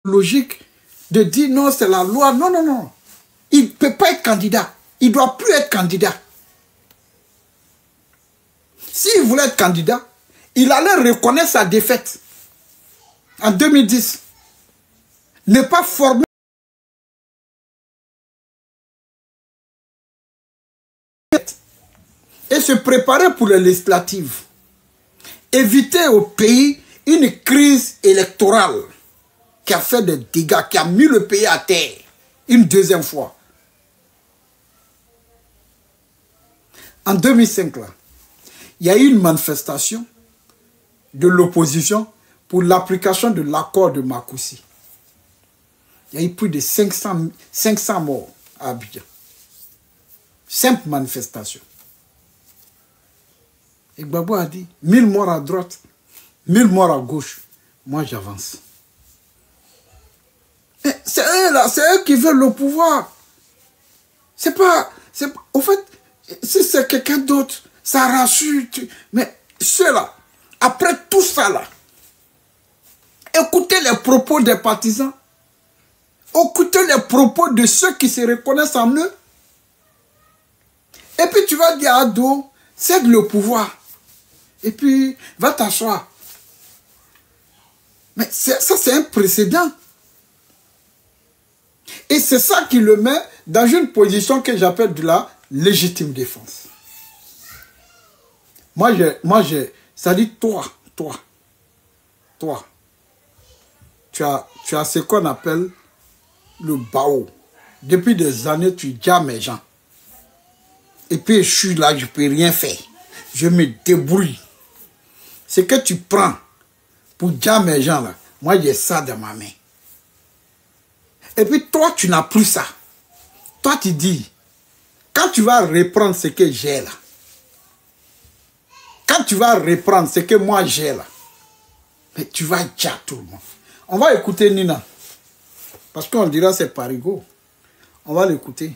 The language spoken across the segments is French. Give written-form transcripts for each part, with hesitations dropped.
logique de dire non, c'est la loi. Non, non, non. Il ne peut pas être candidat. Il ne doit plus être candidat. S'il voulait être candidat, il allait reconnaître sa défaite en 2010. Ne pas former et se préparer pour les législatives. Éviter au pays une crise électorale qui a fait des dégâts, qui a mis le pays à terre une deuxième fois. En 2005, là, il y a eu une manifestation de l'opposition pour l'application de l'accord de Makoussi. Il y a eu plus de 500 morts à Abidjan. Simple manifestation. Et Gbagbo a dit, 1000 morts à droite, 1000 morts à gauche. Moi, j'avance. C'est eux là, c'est eux qui veulent le pouvoir. C'est pas... Au fait, si c'est quelqu'un d'autre, ça rassure. Mais ceux-là, après tout ça là, écoutez les propos des partisans. Écoutez les propos de ceux qui se reconnaissent en eux. Et puis tu vas dire à Ado, cède le pouvoir. Et puis, va t'asseoir. Mais ça, c'est un précédent. Et c'est ça qui le met dans une position que j'appelle de la légitime défense. Ça dit toi, tu as ce qu'on appelle le bao. Depuis des années, tu dis à mes gens. Et puis, je suis là, je ne peux rien faire. Je me débrouille. Ce que tu prends pour dire mes gens là, moi j'ai ça dans ma main. Et puis toi, tu n'as plus ça. Toi, tu dis, quand tu vas reprendre ce que j'ai là, quand tu vas reprendre ce que moi j'ai là, mais tu vas dire à tout le monde. On va écouter Nina. Parce qu'on dira c'est parigo. On va l'écouter.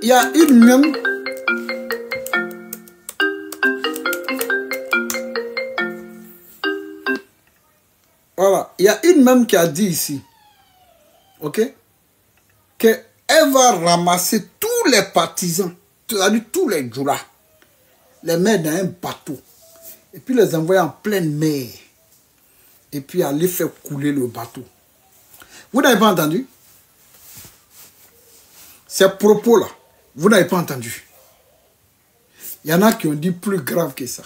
Il y a une même... Voilà. Il y a une même qui a dit ici, ok, qu'elle va ramasser tous les partisans, c'est-à-dire tous les djoulas, les mettre dans un bateau, et puis les envoyer en pleine mer, et puis aller faire couler le bateau. Vous n'avez pas entendu? Ces propos-là, vous n'avez pas entendu. Il y en a qui ont dit plus grave que ça.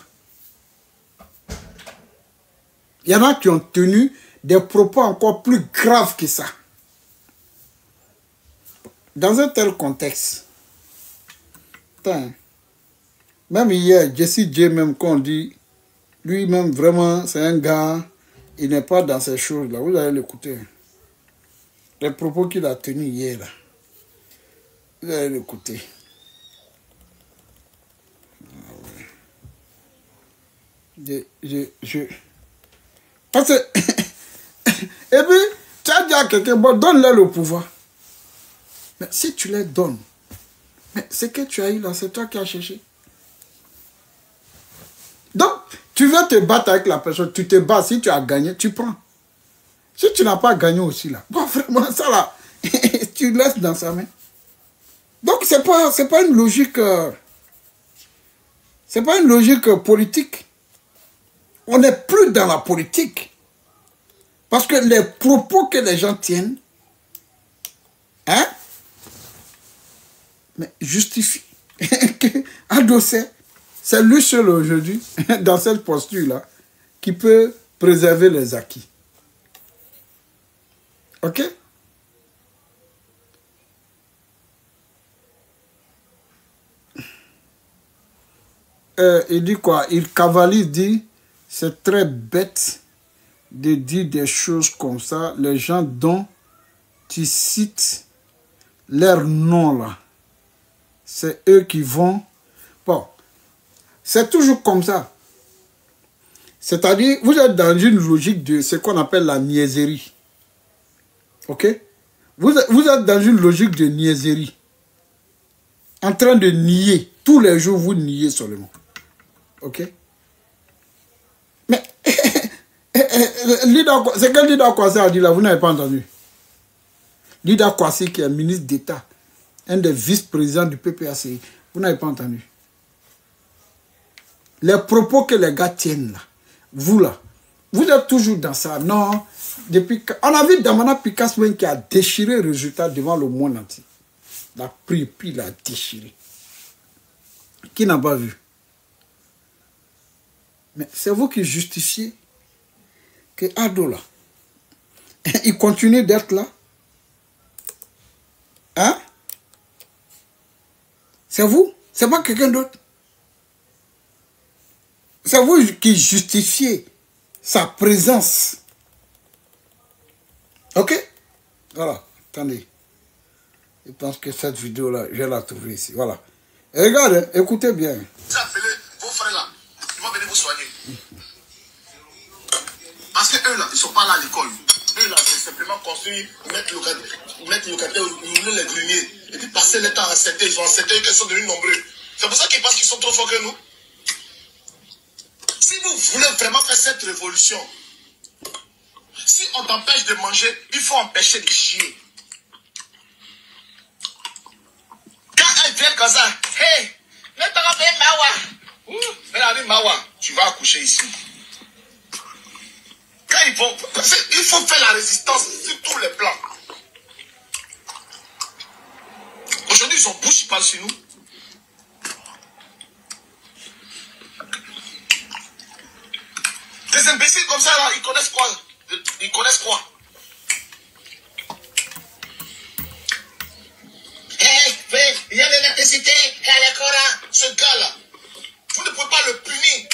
Il y en a qui ont tenu des propos encore plus graves que ça. Dans un tel contexte, même hier, Jesse J, même quand on dit, lui-même vraiment, c'est un gars, il n'est pas dans ces choses-là. Vous allez l'écouter. Les propos qu'il a tenus hier, là. Vous allez l'écouter. Parce que... Et puis, tu as dit à quelqu'un, bon, donne-leur le pouvoir. Mais si tu les donnes, mais ce que tu as eu là, c'est toi qui as cherché. Donc, tu veux te battre avec la personne, tu te bats, si tu as gagné, tu prends. Si tu n'as pas gagné aussi là, bon, vraiment, ça là, tu laisses dans sa main. Donc, c'est pas une logique... c'est pas une logique politique. On n'est plus dans la politique. Parce que les propos que les gens tiennent, hein, mais justifient qu'Adossé, c'est lui seul aujourd'hui, dans cette posture-là, qui peut préserver les acquis. Ok? Il dit quoi? Il cavalise, dit, c'est très bête de dire des choses comme ça. Les gens dont tu cites leur nom là, c'est eux qui vont... Bon, c'est toujours comme ça. C'est-à-dire, vous êtes dans une logique de ce qu'on appelle la niaiserie. Ok? Vous êtes dans une logique de niaiserie. en train de nier. Tous les jours, vous niez seulement. Ok? Mais, c'est quel Lida Kwasi a dit là, vous n'avez pas entendu? Lida Kwasi qui est ministre d'État, un des vice-présidents du PPACI, vous n'avez pas entendu? Les propos que les gars tiennent là, vous là, vous êtes toujours dans ça. Non, depuis, on a vu Damana Picasso qui a déchiré le résultat devant le monde entier. Il a pris, puis il a déchiré. Qui n'a pas vu? Mais c'est vous qui justifiez que Ado là, il continue d'être là. Hein? C'est vous? C'est pas quelqu'un d'autre? C'est vous qui justifiez sa présence. Ok? Voilà, attendez. Je pense que cette vidéo-là, je vais la trouver ici. Voilà. Et regardez, écoutez bien. Vous appelez vos frères là, ils vont venir vous soigner. Parce qu'eux là, ils ne sont pas là à l'école. Eux là, c'est simplement construire, mettre locataires, ouvrir les greniers, et puis passer le temps à accepter. Ils ont accepté qu'ils sont devenus nombreux. C'est pour ça qu'ils pensent qu'ils sont trop forts que nous. Si vous voulez vraiment faire cette révolution, si on t'empêche de manger, il faut empêcher de chier. Quand elle vient comme ça, hey, Mawa, tu vas accoucher ici. Quand ils vont, il faut faire la résistance sur tous les plans. Aujourd'hui, ils ont bouche, ils parlent sur nous. Des imbéciles comme ça, là, ils connaissent quoi? Ils connaissent quoi? Il y a l'électricité, il y a les Corans. Ce gars-là, vous ne pouvez pas le punir.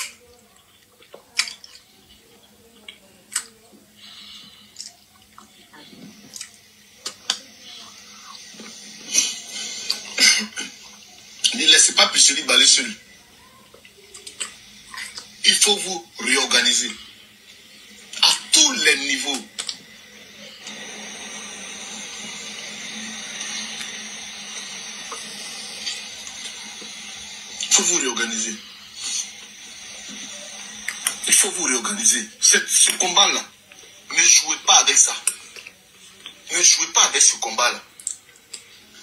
Ne laissez pas Picheli baler seul. Il faut vous réorganiser à tous les niveaux. Il faut vous réorganiser. Il faut vous réorganiser. Ce combat-là, ne jouez pas avec ça. Ne jouez pas avec ce combat-là.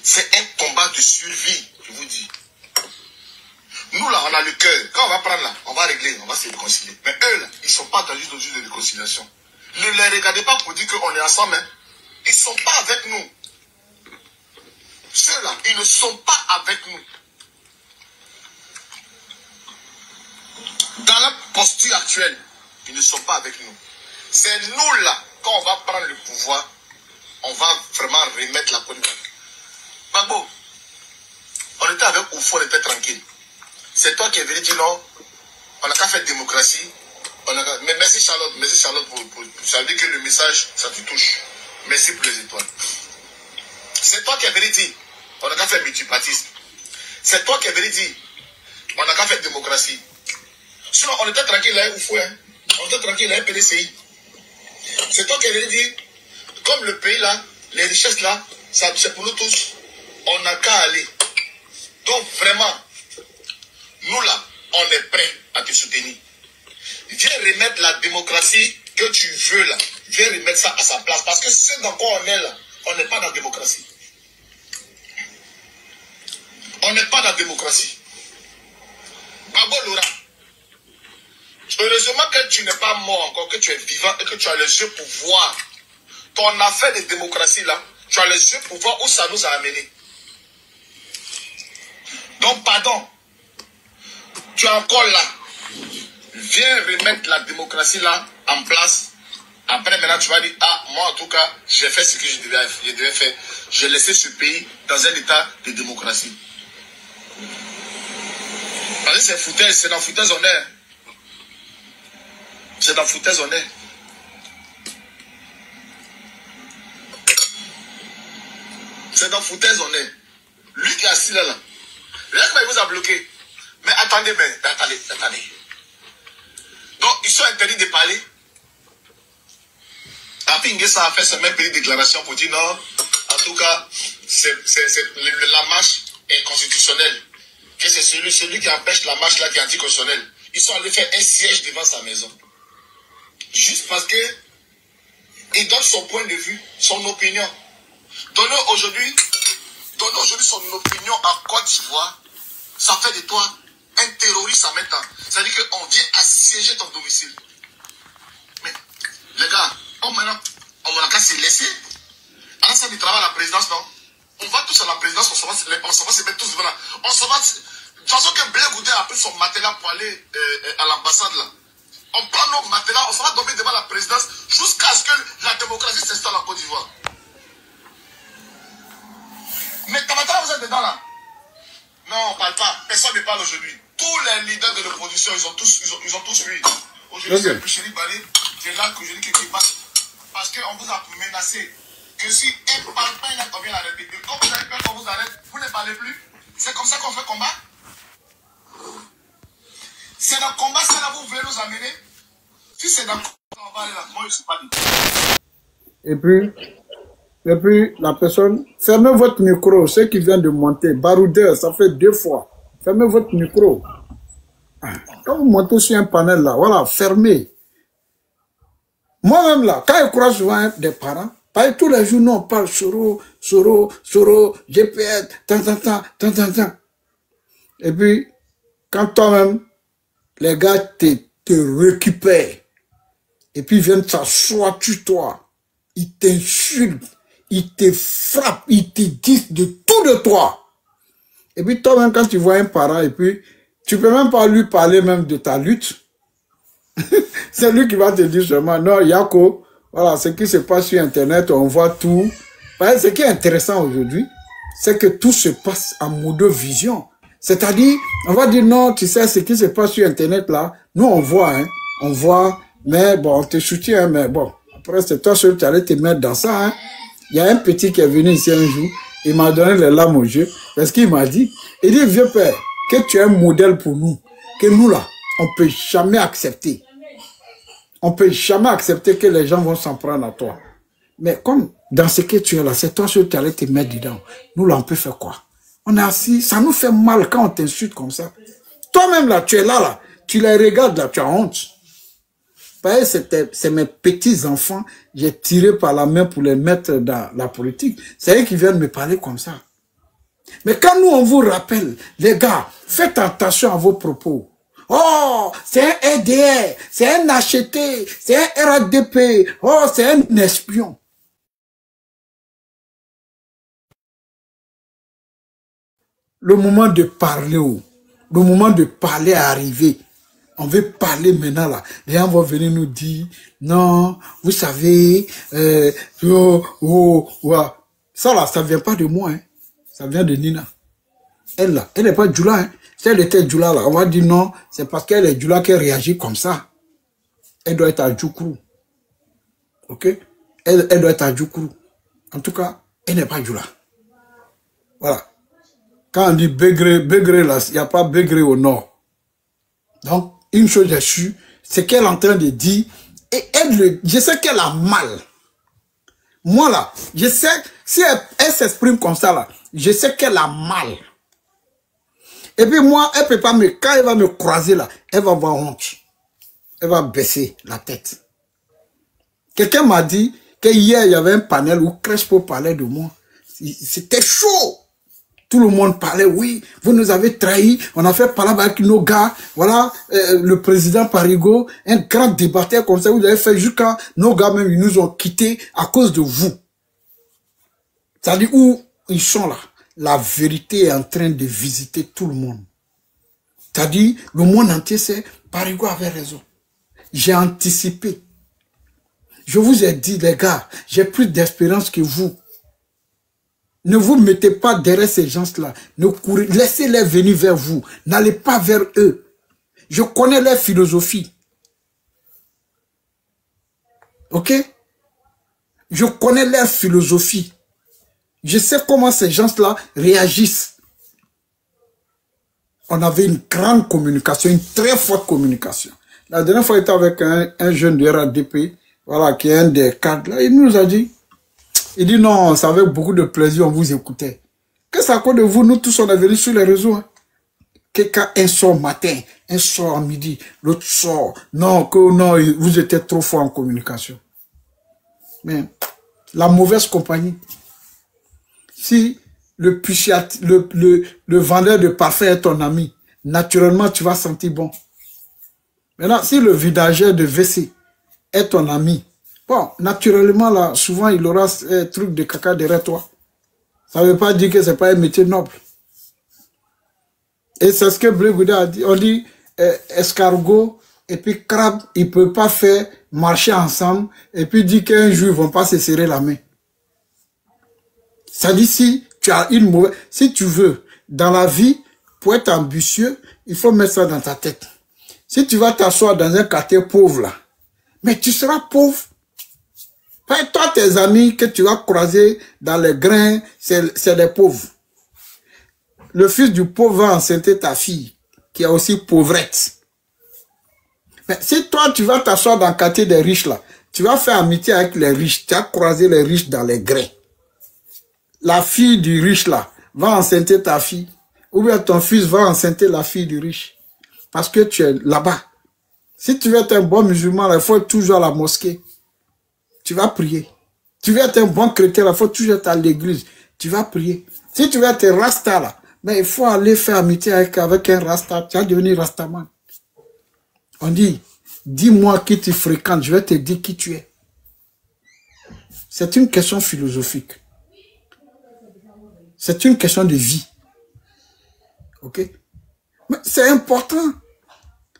C'est un combat de survie, je vous dis. Nous, là, on a le cœur. Quand on va prendre là, on va régler, on va se réconcilier. Mais eux, là, ils ne sont pas dans une logique de réconciliation. Ne les regardez pas pour dire qu'on est ensemble. Hein. Ils ne sont pas avec nous. Ceux-là, ils ne sont pas avec nous. Dans la posture actuelle, ils ne sont pas avec nous. C'est nous, là, quand on va prendre le pouvoir, on va vraiment remettre la politique. Bagbo, on était avec Oufou, on était tranquille. C'est toi qui es venu dire non, on n'a qu'à faire démocratie. Mais merci Charlotte ça veut dire que le message, ça te touche. Merci pour les étoiles. C'est toi qui es venu dire, on n'a qu'à faire multipartisme. C'est toi qui es venu dire, on n'a qu'à faire démocratie. Sinon, on était tranquille là, Oufou, hein. On était tranquille là, PDCI. C'est toi qui es venu dire, comme le pays là, les richesses là, c'est pour nous tous. On n'a qu'à aller. Donc vraiment, nous là, on est prêts à te soutenir. Viens remettre la démocratie que tu veux là. Viens remettre ça à sa place. Parce que ce dans quoi on est là, on n'est pas dans la démocratie. On n'est pas dans la démocratie. Babo Laura, heureusement que tu n'es pas mort encore, que tu es vivant et que tu as les yeux pour voir ton affaire de démocratie là. Tu as les yeux pour voir où ça nous a amené. Donc, pardon, tu es encore là. Viens remettre la démocratie là en place. Après, maintenant, tu vas dire, ah, moi, en tout cas, j'ai fait ce que je devais faire. J'ai laissé ce pays dans un état de démocratie. Parce que c'est foutaise, c'est dans foutaise on est. C'est dans foutaise on est. C'est dans foutaise on est. Lui qui est assis là, là. Regarde comment il vous a bloqué. Mais attendez. Donc, ils sont interdits de parler. Après, Nguessa a fait sa même petite déclaration pour dire non. En tout cas, c'est la marche. inconstitutionnel, que c'est celui qui empêche la marche là qui est anticonstitutionnel. Ils sont allés faire un siège devant sa maison. Juste parce que il donne son point de vue, son opinion. Donner aujourd'hui son opinion en Côte d'Ivoire, ça fait de toi un terroriste en même temps. C'est-à-dire qu'on vient assiéger ton domicile. Mais, les gars, on n'a qu'à se laisser. À la salle du travail à la présidence, non? On va tous à la présidence, on se met tous devant là. On se va. De toute façon, que Blé Goudé a pris son matelas pour aller à l'ambassade là. On prend nos matelas, on se va tomber devant la présidence jusqu'à ce que la démocratie s'installe en Côte d'Ivoire. Mais Tamatara, vous êtes dedans là? Non, on ne parle pas. Personne ne parle aujourd'hui. Tous les leaders de l'opposition, ils ont tous fui. Aujourd'hui, c'est Picheri Balé, c'est là que je dis qu'il passe. Parce qu'on vous a menacé que si un ne parle pas, il a tombé la République. Quand vous avez peur qu'on vous arrête, vous ne parlez plus. C'est comme ça qu'on fait combat. C'est dans le combat, c'est là que vous voulez nous amener. Si c'est dans le combat, on va aller là. Moi, je ne suis pas dit. Et puis, la personne, fermez votre micro, ceux qui viennent de monter. Baroudeur, ça fait 2 fois. Fermez votre micro. Quand vous montez sur un panel là, voilà, fermez. Moi-même là, quand je crois souvent des parents, parce que tous les jours, nous, on parle Soro, GPS, tant. Et puis, quand toi-même, les gars te récupèrent, et puis ils viennent s'asseoir sur toi, ils t'insultent, ils te frappent, ils te disent de tout de toi. Et puis toi-même, quand tu vois un parent, et puis tu peux même pas lui parler même de ta lutte. C'est lui qui va te dire seulement, non, Yako, voilà, ce qui se passe sur Internet, on voit tout. Ce qui est intéressant aujourd'hui, c'est que tout se passe en mode vision. C'est-à-dire, on va dire, non, tu sais, ce qui se passe sur Internet là, nous on voit, mais bon, on te soutient, mais bon, après c'est toi seul, tu allais te mettre dans ça, Il y a un petit qui est venu ici un jour, il m'a donné les larmes aux yeux, parce qu'il m'a dit, il dit, vieux père, que tu es un modèle pour nous, que nous là, on peut jamais accepter. On peut jamais accepter que les gens vont s'en prendre à toi. Mais comme dans ce que tu es là, c'est toi seul qui allais te mettre dedans. Nous là, on peut faire quoi? On est assis, ça nous fait mal quand on t'insulte comme ça. Toi-même là, tu es là, tu les regardes là, tu as honte. C'est mes petits-enfants, j'ai tiré par la main pour les mettre dans la politique. C'est eux qui viennent me parler comme ça. Mais quand nous, on vous rappelle, les gars, faites attention à vos propos. Oh, c'est un EDR, c'est un acheté, c'est un RADP, oh, c'est un espion. Le moment de parler, le moment de parler est arrivé. On veut parler maintenant là. Les gens vont venir nous dire, non, vous savez, ça là, ça vient pas de moi, ça vient de Nina. Elle là, elle n'est pas Djoula, Si elle était Djoula là, on va dire non, c'est parce qu'elle est Djoula qu'elle réagit comme ça. Elle doit être à Djoukrou. Ok? Elle doit être à Djoukrou. En tout cas, elle n'est pas Djoula. Voilà. Quand on dit Bégré là, il n'y a pas Bégré au nord. Donc, une chose est sûre, c'est qu'elle est en train de dire, et je sais qu'elle a mal. Moi là, je sais, si elle s'exprime comme ça là, je sais qu'elle a mal. Et puis moi, elle peut pas quand elle va me croiser là, elle va avoir honte. Elle va baisser la tête. Quelqu'un m'a dit que hier, il y avait un panel où Crespo parlait de moi. C'était chaud. Tout le monde parlait, oui, vous nous avez trahis, on a fait parler avec nos gars, voilà, le président Parigo, un grand débatteur comme ça, vous avez fait jusqu'à nos gars même, ils nous ont quittés à cause de vous. C'est-à-dire où ils sont là, la vérité est en train de visiter tout le monde. C'est-à-dire, le monde entier sait, Parigo avait raison. J'ai anticipé. Je vous ai dit, les gars, j'ai plus d'espérance que vous. Ne vous mettez pas derrière ces gens-là. Ne courez, laissez-les venir vers vous. N'allez pas vers eux. Je connais leur philosophie. Ok? Je connais leur philosophie. Je sais comment ces gens-là réagissent. On avait une grande communication, une très forte communication. La dernière fois, j'étais avec un jeune de RADP, voilà, qui est un des cadres. Là, il nous a dit, il dit non, c'est avec beaucoup de plaisir, on vous écoutait. Que c'est à cause de vous, nous tous on est venus sur les réseaux. Hein. Quelqu'un un sort matin, un sort midi, l'autre sort. Non, que non, vous étiez trop fort en communication. Mais la mauvaise compagnie. Si le vendeur de parfum est ton ami, naturellement tu vas sentir bon. Maintenant, si le vidageur de WC est ton ami, bon, naturellement là, souvent il aura un truc de caca derrière toi. Ça ne veut pas dire que ce n'est pas un métier noble. Et c'est ce que Blé Gouda a dit. On dit escargot et puis crabe, ils ne peuvent pas faire marcher ensemble et puis dire qu'un jour ils ne vont pas se serrer la main. Ça dit si tu as une mauvaise... Si tu veux, dans la vie, pour être ambitieux, il faut mettre ça dans ta tête. Si tu vas t'asseoir dans un quartier pauvre là, mais tu seras pauvre. Toi, tes amis que tu vas croiser dans les grains, c'est des pauvres. Le fils du pauvre va enceinter ta fille, qui est aussi pauvrette. Mais si toi, tu vas t'asseoir dans le quartier des riches là, tu vas faire amitié avec les riches, tu vas croiser les riches dans les grains. La fille du riche là va enceinter ta fille, ou bien ton fils va enceinter la fille du riche, parce que tu es là-bas. Si tu veux être un bon musulman, il faut toujours à la mosquée. Tu vas prier. Tu veux être un bon chrétien, il faut toujours être à l'église. Tu vas prier. Si tu veux être un rasta là, mais il faut aller faire amitié avec un rasta. Tu vas devenir rastaman. On dit, dis-moi qui tu fréquentes, je vais te dire qui tu es. C'est une question philosophique. C'est une question de vie. Ok? Mais c'est important.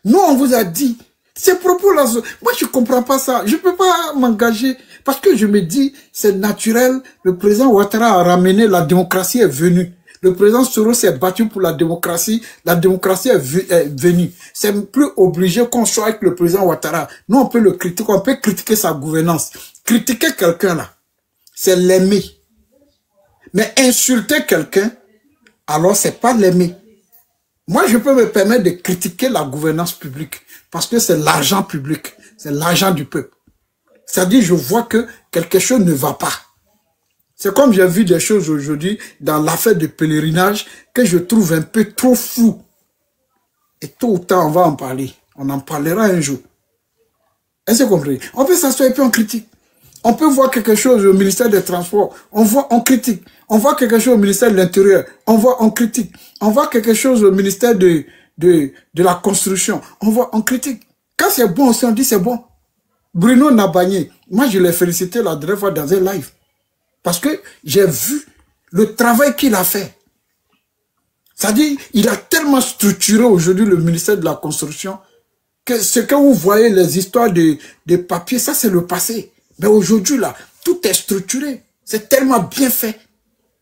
Nous, on vous a dit, ces propos-là, moi, je ne comprends pas ça. Je ne peux pas m'engager parce que je me dis, c'est naturel. Le président Ouattara a ramené, la démocratie est venue. Le président Soro s'est battu pour la démocratie est venue. C'est plus obligé qu'on soit avec le président Ouattara. Nous, on peut le critiquer, on peut critiquer sa gouvernance. Critiquer quelqu'un là, c'est l'aimer. Mais insulter quelqu'un, alors c'est pas l'aimer. Moi, je peux me permettre de critiquer la gouvernance publique parce que c'est l'argent public, c'est l'argent du peuple. C'est-à-dire, je vois que quelque chose ne va pas. C'est comme j'ai vu des choses aujourd'hui dans l'affaire de pèlerinage que je trouve un peu trop flou. Et tôt ou tard, on va en parler. On en parlera un jour. Est-ce que vous comprenez? On peut s'asseoir et puis on critique. On peut voir quelque chose au ministère des Transports, on critique. On voit quelque chose au ministère de l'Intérieur, on critique. On voit quelque chose au ministère de la Construction, on critique. Quand c'est bon aussi, on dit c'est bon. Bruno Nabagné, moi je l'ai félicité la dernière fois dans un live. Parce que j'ai vu le travail qu'il a fait. C'est-à-dire, il a tellement structuré aujourd'hui le ministère de la Construction que ce que vous voyez, les histoires de papier, ça c'est le passé. Mais aujourd'hui, là, tout est structuré. C'est tellement bien fait.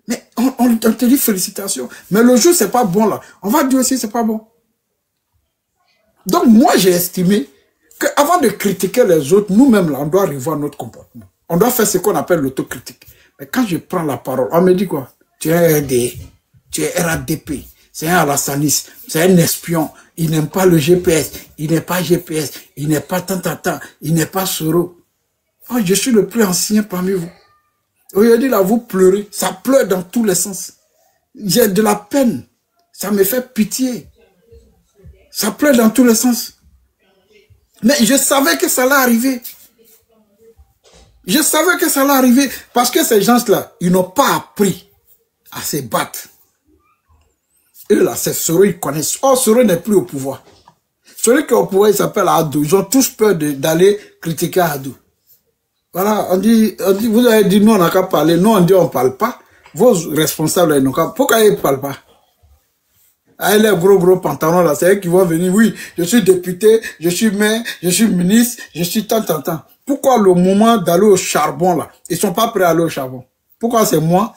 Mais on te dit félicitations. Mais le jour, c'est pas bon, là. On va dire aussi, c'est pas bon. Donc, moi, j'ai estimé qu'avant de critiquer les autres, nous-mêmes, là, on doit revoir notre comportement. On doit faire ce qu'on appelle l'autocritique. Mais quand je prends la parole, on me dit quoi? Tu es RD, tu es RADP, c'est un Alassanis, c'est un espion. Il n'aime pas le GPS, il n'est pas GPS, il n'est pas tant, il n'est pas Soro. Oh, je suis le plus ancien parmi vous. Aujourd'hui, là, vous pleurez. Ça pleure dans tous les sens. J'ai de la peine. Ça me fait pitié. Ça pleure dans tous les sens. Mais je savais que ça allait arriver. Je savais que ça allait arriver. Parce que ces gens-là, ils n'ont pas appris à se battre. Eux, là, c'est Soro, ils connaissent. Oh, Soro n'est plus au pouvoir. Celui qui est au pouvoir, il s'appelle Adou. Ils ont tous peur d'aller critiquer Adou. Voilà, on dit, vous avez dit, nous, on n'a qu'à parler. Nous, on dit, on ne parle pas. Vos responsables, ils n'ont qu'à... Pourquoi ils ne parlent pas? Ah, les gros pantalons, là, c'est eux qui vont venir. Oui, je suis député, je suis maire, je suis ministre, je suis tant. Pourquoi le moment d'aller au charbon, là, ils ne sont pas prêts à aller au charbon? Pourquoi c'est moi,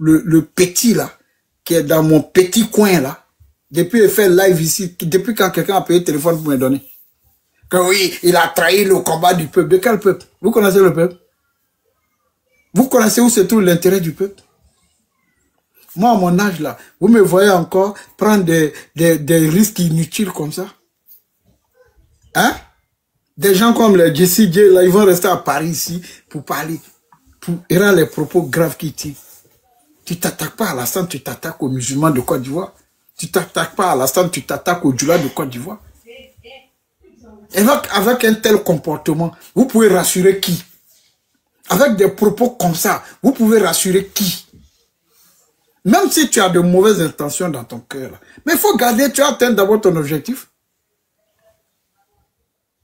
le petit, là, qui est dans mon petit coin, là, depuis qu'il fait live ici, depuis quand quelqu'un a payé le téléphone pour me donner? Que oui, il a trahi le combat du peuple. De quel peuple? Vous connaissez le peuple? Vous connaissez où se trouve l'intérêt du peuple? Moi, à mon âge, là, vous me voyez encore prendre des risques inutiles comme ça? Hein? Des gens comme les Jessie J, là, ils vont rester à Paris ici pour parler. Pour rendre les propos graves qu'ils tirent. Tu t'attaques pas à Alassane, tu t'attaques aux musulmans de Côte d'Ivoire. Tu t'attaques pas à Alassane, tu t'attaques aux Djoula de Côte d'Ivoire. Et avec un tel comportement, vous pouvez rassurer qui? Avec des propos comme ça, vous pouvez rassurer qui? Même si tu as de mauvaises intentions dans ton cœur. Mais il faut garder, tu atteins d'abord ton objectif.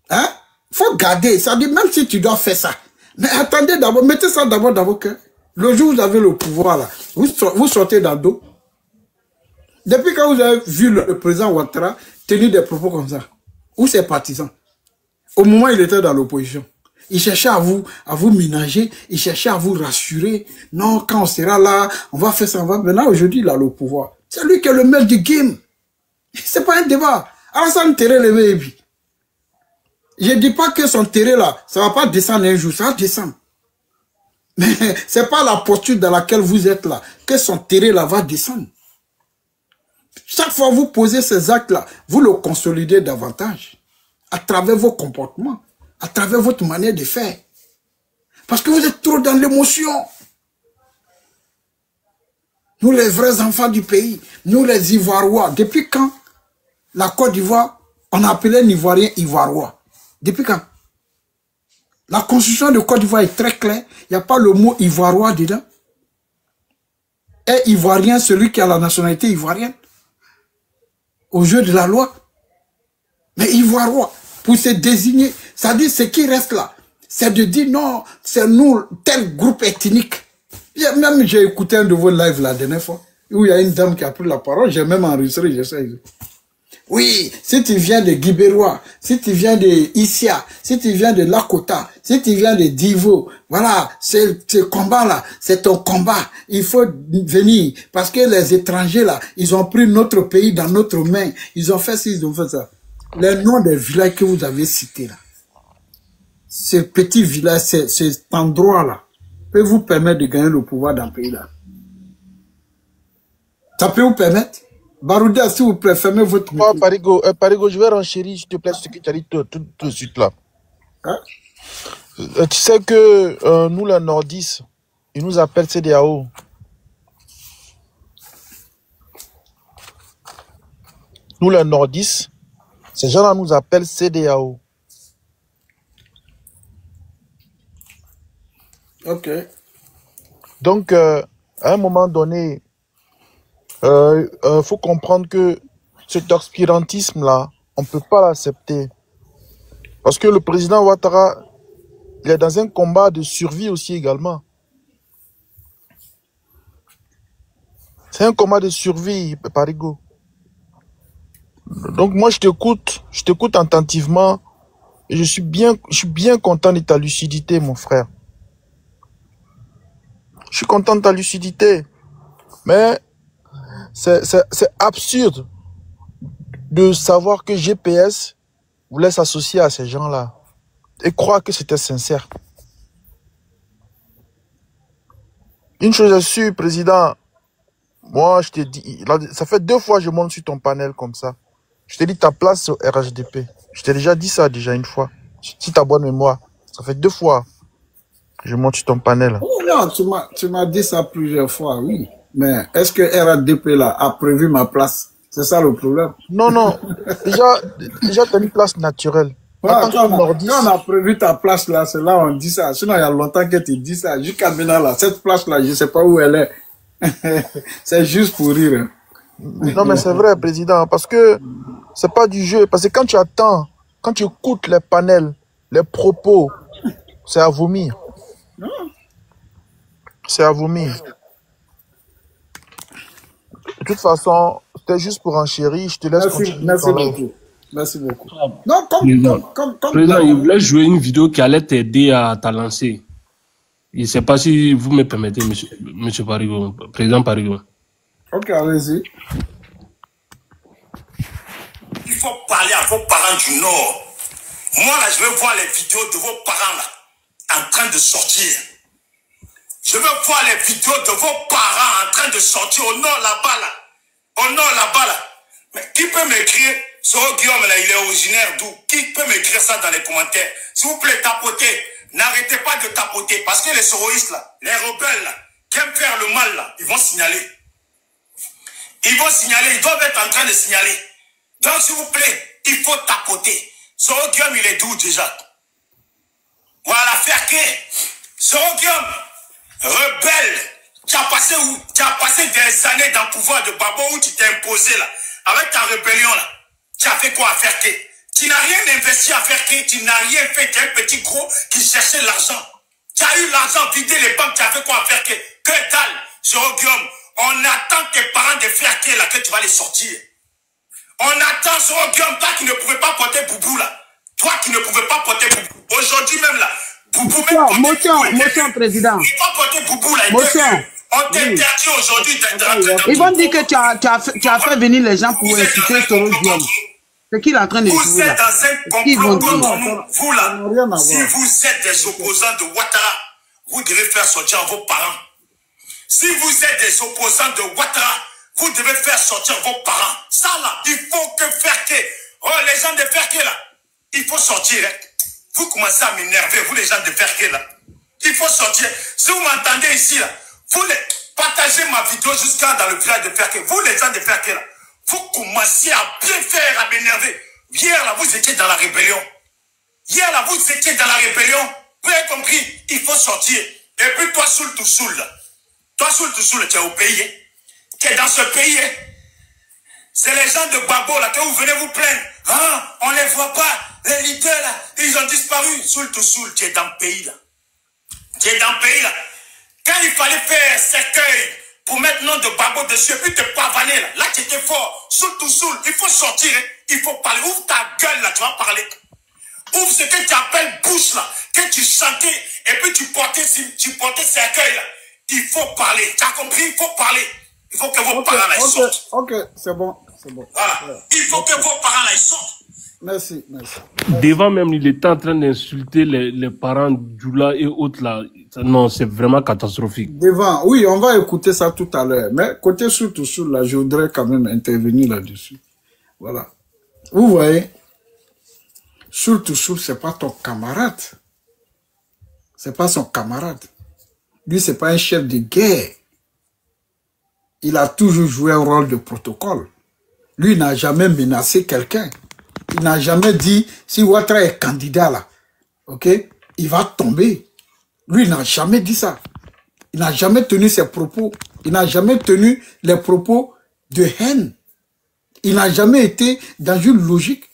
Hein? Il faut garder, ça dit même si tu dois faire ça. Mais attendez d'abord, mettez ça d'abord dans vos cœurs. Le jour où vous avez le pouvoir là, vous sortez dans le dos. Depuis quand vous avez vu le président Ouattara tenir des propos comme ça, ou ses partisans, au moment où il était dans l'opposition, il cherchait à vous ménager, il cherchait à vous rassurer. Non, quand on sera là, on va faire ça, on va... Maintenant, aujourd'hui, il a le pouvoir. C'est lui qui est le maître du game. C'est pas un débat. Alassane Terre levé et puis. Je ne dis pas que son terrain là, ça ne va pas descendre un jour, ça va descendre. Mais ce n'est pas la posture dans laquelle vous êtes là, que son terrain là va descendre. Chaque fois que vous posez ces actes là, vous le consolidez davantage. À travers vos comportements, à travers votre manière de faire. Parce que vous êtes trop dans l'émotion. Nous les vrais enfants du pays, nous les Ivoirois, depuis quand la Côte d'Ivoire, on appelait l'Ivoirien Ivoirois? Depuis quand? La constitution de Côte d'Ivoire est très claire. Il n'y a pas le mot ivoirois dedans. Est ivoirien celui qui a la nationalité ivoirienne? Au jeu de la loi. Mais ivoirois, pour se désigner, ça dit ce qui reste là, c'est de dire non, c'est nous, tel groupe ethnique. Même j'ai écouté un de vos lives la dernière fois, où il y a une dame qui a pris la parole, j'ai même enregistré, je sais. Oui, si tu viens de Guibérois, si tu viens de Issia, si tu viens de Lakota, si tu viens de Divo, voilà, ce combat-là, c'est ton combat. Il faut venir, parce que les étrangers là, ils ont pris notre pays dans notre main. Ils ont fait ci, ils ont fait ça. Les noms des villages que vous avez cités là, ce petit village, cet endroit-là, peut vous permettre de gagner le pouvoir dans le pays là. Ça peut vous permettre? Barouda, si vous préférez votre... Oh, Parigo, je vais renchérir, s'il te plaît, ce que tu as dit tout de suite là. Hein? Tu sais que nous, les nordistes, ils nous appellent CDAO. Nous, les nordistes, ces gens-là nous appellent CDAO. Ok. Donc, à un moment donné, faut comprendre que cet obscurantisme-là, on ne peut pas l'accepter. Parce que le président Ouattara, il est dans un combat de survie aussi également. C'est un combat de survie, Parigo. Donc moi, je t'écoute attentivement, et je suis bien content de ta lucidité, mon frère. Je suis content de ta lucidité. Mais c'est absurde de savoir que GPS voulait s'associer à ces gens-là et croire que c'était sincère. Une chose est sûre, président, moi je te dis, ça fait 2 fois que je monte sur ton panel comme ça. Je te dis ta place c'est au RHDP. Je t'ai déjà dit ça déjà une fois. Si tu as bonne mémoire, ça fait 2 fois que je monte sur ton panel. Oh non, tu m'as dit ça plusieurs fois, oui. Mais est-ce que RHDP là a prévu ma place? C'est ça le problème. Non, non. Déjà tu as une place naturelle. Voilà, quand on a prévu ta place là, c'est là on dit ça. Sinon, il y a longtemps que tu dis ça. Jusqu'à maintenant là, cette place là, je ne sais pas où elle est. C'est juste pour rire. Non, mais c'est vrai, président, parce que c'est pas du jeu. Parce que quand tu attends, quand tu écoutes les panels, les propos, c'est à vomir. C'est à vomir. De toute façon, c'était juste pour enchérir. Je te laisse continuer. Merci beaucoup. Merci beaucoup. Non, comme président, il voulait jouer une vidéo qui allait t'aider à t'en lancer. Je ne sais pas si vous me permettez, monsieur Parigo, président Parigo. Ok, allez-y. Il faut parler à vos parents du Nord. Moi, là, je veux voir les vidéos de vos parents, là, en train de sortir. Je veux voir les vidéos de vos parents en train de sortir au Nord, là-bas, là. Au Nord, là-bas, là. Mais qui peut m'écrire, ce Guillaume, là, il est originaire d'où? Qui peut m'écrire ça dans les commentaires? S'il vous plaît, tapotez. N'arrêtez pas de tapoter. Parce que les soroïstes, là, les rebelles, là, qui aiment faire le mal là, ils vont signaler. Ils vont signaler, ils doivent être en train de signaler. Donc s'il vous plaît, il faut tapoter. Sorogium, il est d'où déjà? Voilà, Ferké. Sorogium, rebelle. Tu as passé où? Tu as passé des années dans le pouvoir de Babo où tu t'es imposé là. Avec ta rébellion là. Tu as fait quoi à Ferké? Tu n'as rien investi à Ferké. Tu n'as rien fait. Tu es un petit gros qui cherchait l'argent. Tu as eu l'argent, vidé les banques. Tu as fait quoi à Ferké? Que dalle, Sorogium. On attend tes parents de Ferké là que tu vas les sortir. On attend Sorogium, toi qui ne pouvais pas porter Boubou là. Toi qui ne pouvais pas porter Boubou. Aujourd'hui même là. Boubou même. Motion, président. Il va porter Boubou là. Motion. On t'interdit aujourd'hui d'être. Ils vont dire que tu as fait venir les gens pour écouter Sorogium. C'est qu'il est en train de vous êtes dans un complot contre nous. Vous là, si voir. vous êtes des opposants de Ouattara, vous devez faire sortir vos parents. Si vous êtes des opposants de Ouattara, vous devez faire sortir vos parents. Ça là, il faut que Ferké. Oh, les gens de Ferké là, il faut sortir. Hein. Vous commencez à m'énerver, vous les gens de Ferké là. Il faut sortir. Si vous m'entendez ici là, vous les partagez ma vidéo jusqu'à dans le village de Ferké. Vous les gens de Ferké là, vous commencez à bien faire, à m'énerver. Hier là, vous étiez dans la rébellion. Hier là, vous étiez dans la rébellion. Vous avez compris, il faut sortir. Et puis toi, Soul to Soul là. Toi, Soul to Soul, tu es au pays. Hein. Tu es dans ce pays. Hein. C'est les gens de Babo là que vous venez vous plaindre. Ah, on ne les voit pas. Les leaders là, ils ont disparu. Soul to Soul, tu es dans le pays là. Tu es dans le pays là. Quand il fallait faire un cercueil pour mettre le nom de Babo dessus et puis te pavaner là, là tu étais fort. Soul to Soul, il faut sortir. Hein. Il faut parler. Ouvre ta gueule là, tu vas parler. Ouvre ce que tu appelles bouche là, que tu chantais et puis tu portais cercueil là. Il faut parler. Tu as compris? Il faut parler. Il faut que vos parents là ils sortent. Ok, c'est bon. C'est bon. Voilà. Il faut que vos parents là ils sortent. Merci. Devant même, il était en train d'insulter les parents d'Jula et autres là. Non, c'est vraiment catastrophique. Devant, oui, on va écouter ça tout à l'heure. Mais côté Soul là, je voudrais quand même intervenir là-dessus. Voilà. Vous voyez, Soul, c'est pas ton camarade. C'est pas son camarade. Lui, c'est pas un chef de guerre. Il a toujours joué un rôle de protocole. Lui, il n'a jamais menacé quelqu'un. Il n'a jamais dit, si Ouattara est candidat là, ok, il va tomber. Lui, il n'a jamais dit ça. Il n'a jamais tenu ses propos. Il n'a jamais tenu les propos de haine. Il n'a jamais été dans une logique.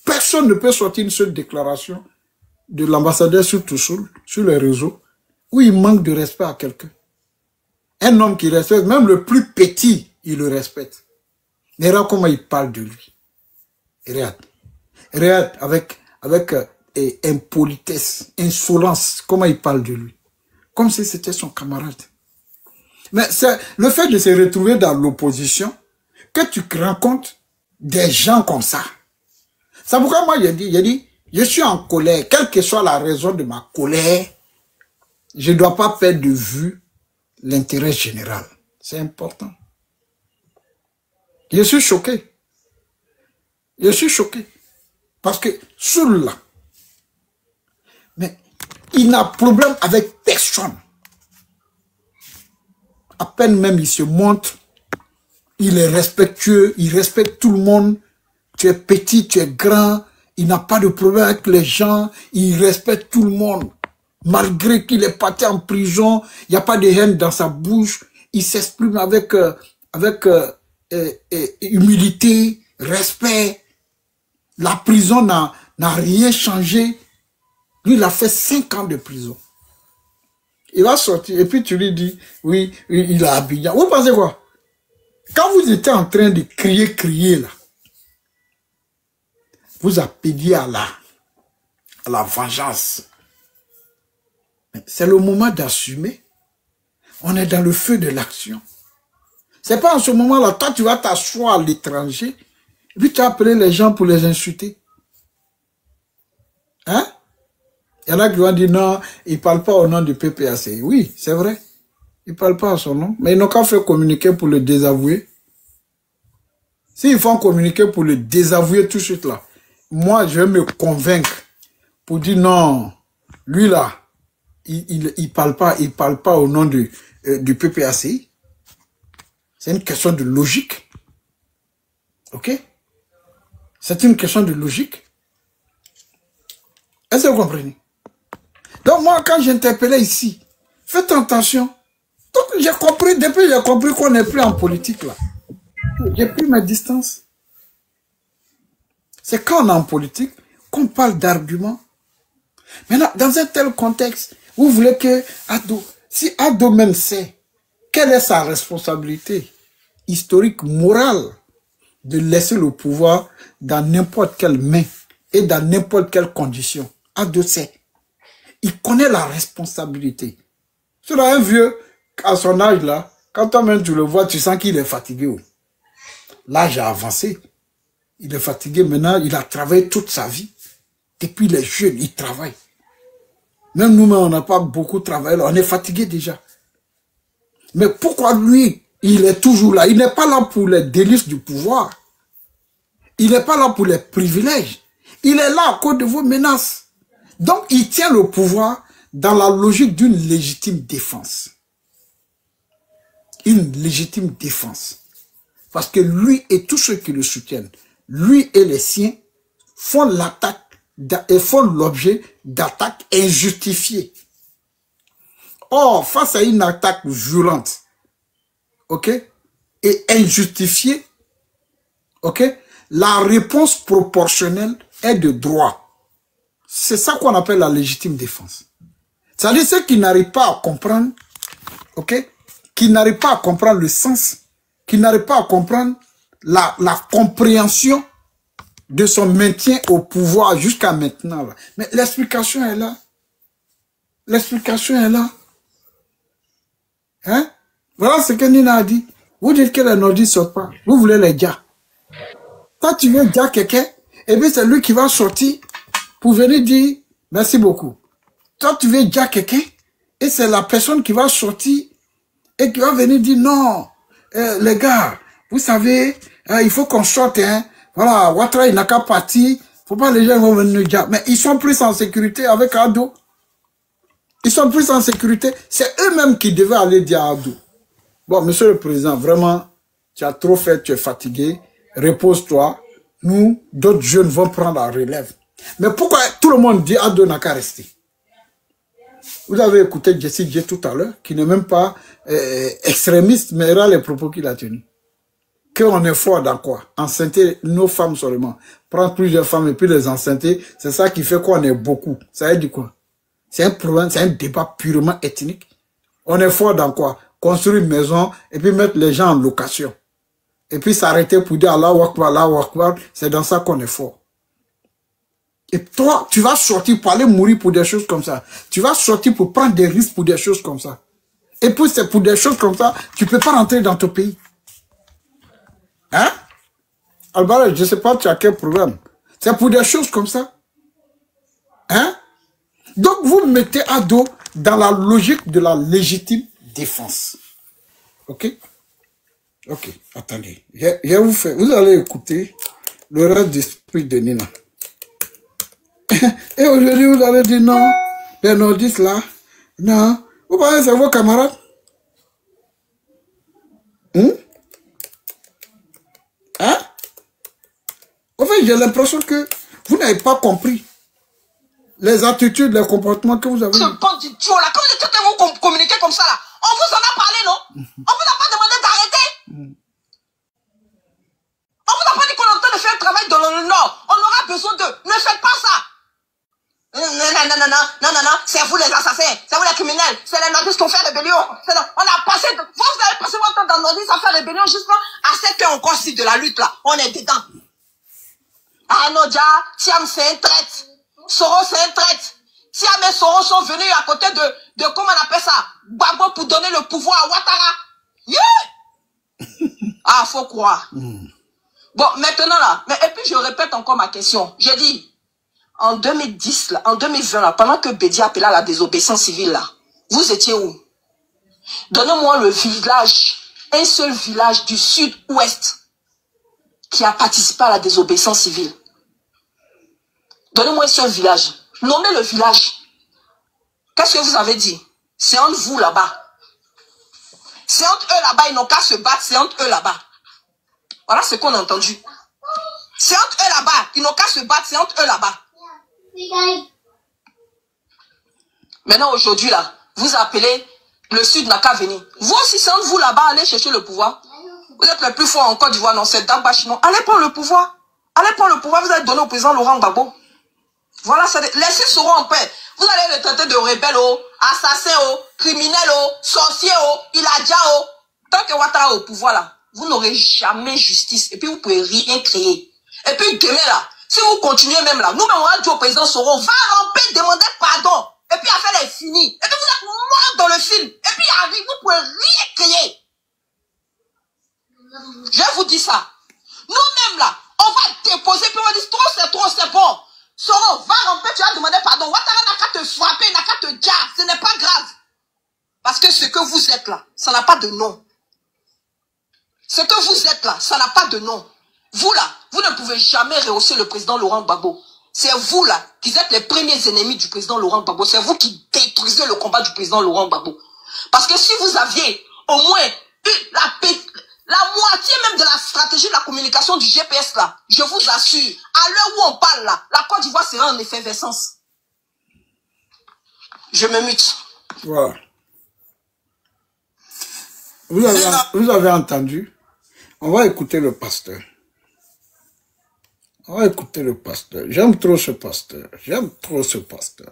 Personne ne peut sortir une seule déclaration de l'ambassadeur sur les réseaux, où il manque de respect à quelqu'un. Un homme qui respecte, même le plus petit, il le respecte. Mais regarde comment il parle de lui. Regarde avec impolitesse, insolence, comment il parle de lui. Comme si c'était son camarade. Mais c'est le fait de se retrouver dans l'opposition, que tu rencontres des gens comme ça. C'est pourquoi moi j'ai dit, je suis en colère, quelle que soit la raison de ma colère, je ne dois pas perdre de vue l'intérêt général. C'est important. Je suis choqué. Je suis choqué. Parce que Soul là, mais il n'a problème avec personne. À peine même il se montre, il est respectueux, il respecte tout le monde. Tu es petit, tu es grand, il n'a pas de problème avec les gens, il respecte tout le monde. Malgré qu'il est parti en prison, il n'y a pas de haine dans sa bouche, il s'exprime avec humilité, respect. La prison n'a rien changé. Lui, il a fait 5 ans de prison. Il va sortir, et puis tu lui dis, oui, il a Abidjan. Vous pensez quoi? Quand vous étiez en train de crier là, vous appeliez à la vengeance. C'est le moment d'assumer. On est dans le feu de l'action. C'est pas en ce moment-là, toi tu vas t'asseoir à l'étranger, et puis tu as appelé les gens pour les insulter. Hein? Il y en a qui vont dire non, il ne parle pas au nom du PPAC. Oui, c'est vrai. Il ne parle pas à son nom. Mais ils n'ont qu'à faire communiquer pour le désavouer. S'ils font communiquer pour le désavouer tout de suite là, moi je vais me convaincre pour dire non, lui là, il parle pas au nom du PPACI. C'est une question de logique. Ok? C'est une question de logique. Est-ce que vous comprenez? Donc moi, quand j'interpellais ici, faites attention. Donc j'ai compris, depuis j'ai compris qu'on n'est plus en politique là. J'ai pris ma distance. C'est quand on est en politique qu'on parle d'arguments. Maintenant, dans un tel contexte, vous voulez que Ado, si Ado même sait quelle est sa responsabilité historique, morale, de laisser le pouvoir dans n'importe quelle main et dans n'importe quelle condition, Ado sait. Il connaît la responsabilité. Sur un vieux, à son âge là, quand toi-même tu le vois, tu sens qu'il est fatigué. L'âge a avancé. Il est fatigué maintenant, il a travaillé toute sa vie. Depuis les jeunes, il travaille. Même nous-mêmes, on n'a pas beaucoup travaillé, on est fatigué déjà. Mais pourquoi lui, il est toujours là? Il n'est pas là pour les délices du pouvoir. Il n'est pas là pour les privilèges. Il est là à cause de vos menaces. Donc, il tient le pouvoir dans la logique d'une légitime défense. Une légitime défense. Parce que lui et tous ceux qui le soutiennent, lui et les siens, font l'attaque et font l'objet d'attaques injustifiées. Or, face à une attaque violente, ok, et injustifiée, ok, la réponse proportionnelle est de droit. C'est ça qu'on appelle la légitime défense. C'est-à-dire ceux qui n'arrivent pas à comprendre, ok, qui n'arrivent pas à comprendre le sens, qui n'arrivent pas à comprendre la compréhension de son maintien au pouvoir jusqu'à maintenant. Là. Mais l'explication est là. L'explication est là. Hein? Voilà ce que Nina a dit. Vous dites que les nordistes ne sortent pas. Vous voulez les gars. Quand tu veux dire quelqu'un, et bien c'est lui qui va sortir pour venir dire merci beaucoup. Toi tu veux dire quelqu'un, et c'est la personne qui va sortir et qui va venir dire non, les gars, vous savez, il faut qu'on sorte, hein. Voilà, Ouattara, il n'a qu'à partir. Faut pas les gens vont venir dire. Mais ils sont plus en sécurité avec Ado. Ils sont plus en sécurité. C'est eux-mêmes qui devaient aller dire à Ado. Bon, monsieur le président, vraiment, tu as trop fait, tu es fatigué. Repose-toi. Nous, d'autres jeunes vont prendre la relève. Mais pourquoi tout le monde dit Ado n'a qu'à rester? Vous avez écouté Jessie J tout à l'heure, qui n'est même pas extrémiste, mais il a les propos qu'il a tenus. Qu'on est fort dans quoi? Enceinter nos femmes seulement. Prendre plusieurs femmes et puis les enceinter, c'est ça qui fait qu'on est beaucoup. Ça veut dire quoi? C'est un problème, c'est un débat purement ethnique. On est fort dans quoi? Construire une maison et puis mettre les gens en location. Et puis s'arrêter pour dire Allahu Akbar, c'est dans ça qu'on est fort. Et toi, tu vas sortir pour aller mourir pour des choses comme ça. Tu vas sortir pour prendre des risques pour des choses comme ça. Et puis c'est pour des choses comme ça, tu ne peux pas rentrer dans ton pays. Hein? Albert, je ne sais pas tu as quel problème. C'est pour des choses comme ça. Hein? Donc vous mettez Ado dans la logique de la légitime défense. Ok? Ok, attendez. Vous allez écouter le reste du speech de Nina. Et aujourd'hui, vous allez dire non, les nordistes là, non. Vous parlez, c'est vos camarades? Hein? En fait, j'ai l'impression que vous n'avez pas compris les attitudes, les comportements que vous avez. Ce bande d'idiot là, quand vous communiquez comme ça là, on vous en a parlé, non? On vous a pas demandé d'arrêter. On vous a pas dit qu'on est en train de faire un travail dans le Nord. On aura besoin d'eux. Ne faites pas ça. Non, c'est vous les assassins, c'est vous les criminels, c'est les nordistes qui ont fait rébellion. On a passé, vous avez passé votre temps dans le nordiste à faire rébellion justement à cette heure encore si de la lutte là, on est dedans. Anodia, Thiam c'est un traître, Soro c'est un traître. Thiam et Soro sont venus à côté de comment on appelle ça, Gbagbo pour donner le pouvoir à Ouattara. Yeah! Ah, faut croire. Bon, maintenant là, mais et puis je répète encore ma question. J'ai dit, en 2010, là, en 2020, là, pendant que Bédi appelait à la désobéissance civile, là, vous étiez où? Donnez-moi le village, un seul village du sud-ouest qui a participé à la désobéissance civile. Donnez-moi un seul village. Nommez le village. Qu'est-ce que vous avez dit? C'est entre vous là-bas. C'est entre eux là-bas, ils n'ont qu'à se battre, c'est entre eux là-bas. Voilà ce qu'on a entendu. C'est entre eux là-bas, ils n'ont qu'à se battre, c'est entre eux là-bas. Maintenant, aujourd'hui, là, vous appelez, le Sud n'a qu'à venir. Vous aussi, c'est entre vous là-bas, allez chercher le pouvoir. Vous êtes le plus fort en Côte d'Ivoire, non, c'est Dabachinon. Allez prendre le pouvoir. Allez prendre le pouvoir, vous allez donner au président Laurent Gbagbo. Voilà, les Sud seront en paix. Vous allez les traiter de rebelles, assassins, criminels, sorciers, iladja. Tant que Ouattara est au pouvoir, là, vous n'aurez jamais justice. Et puis, vous ne pouvez rien créer. Et puis, demain, là, si vous continuez même là, nous-mêmes, on va dire au président Soro, va ramper, demander pardon. Et puis, l'affaire est finie. Et puis, vous êtes mort dans le film. Et puis, il arrive, vous ne pouvez rien créer. Je vous dis ça. Nous-mêmes, là, on va déposer, puis on va dire, trop, c'est bon. Soro, va ramper, tu vas demander pardon. Ouattara n'a qu'à te frapper, n'a qu'à te dire. Ce n'est pas grave. Parce que ce que vous êtes là, ça n'a pas de nom. Ce que vous êtes là, ça n'a pas de nom. Vous là, vous ne pouvez jamais rehausser le président Laurent Gbagbo. C'est vous là, qui êtes les premiers ennemis du président Laurent Gbagbo. C'est vous qui détruisez le combat du président Laurent Gbagbo. Parce que si vous aviez au moins la moitié même de la stratégie de la communication du GPS là, je vous assure, à l'heure où on parle là, la Côte d'Ivoire sera en effervescence. Je me mute. Voilà. Vous avez entendu? On va écouter le pasteur. On va écouter le pasteur. J'aime trop ce pasteur. J'aime trop ce pasteur.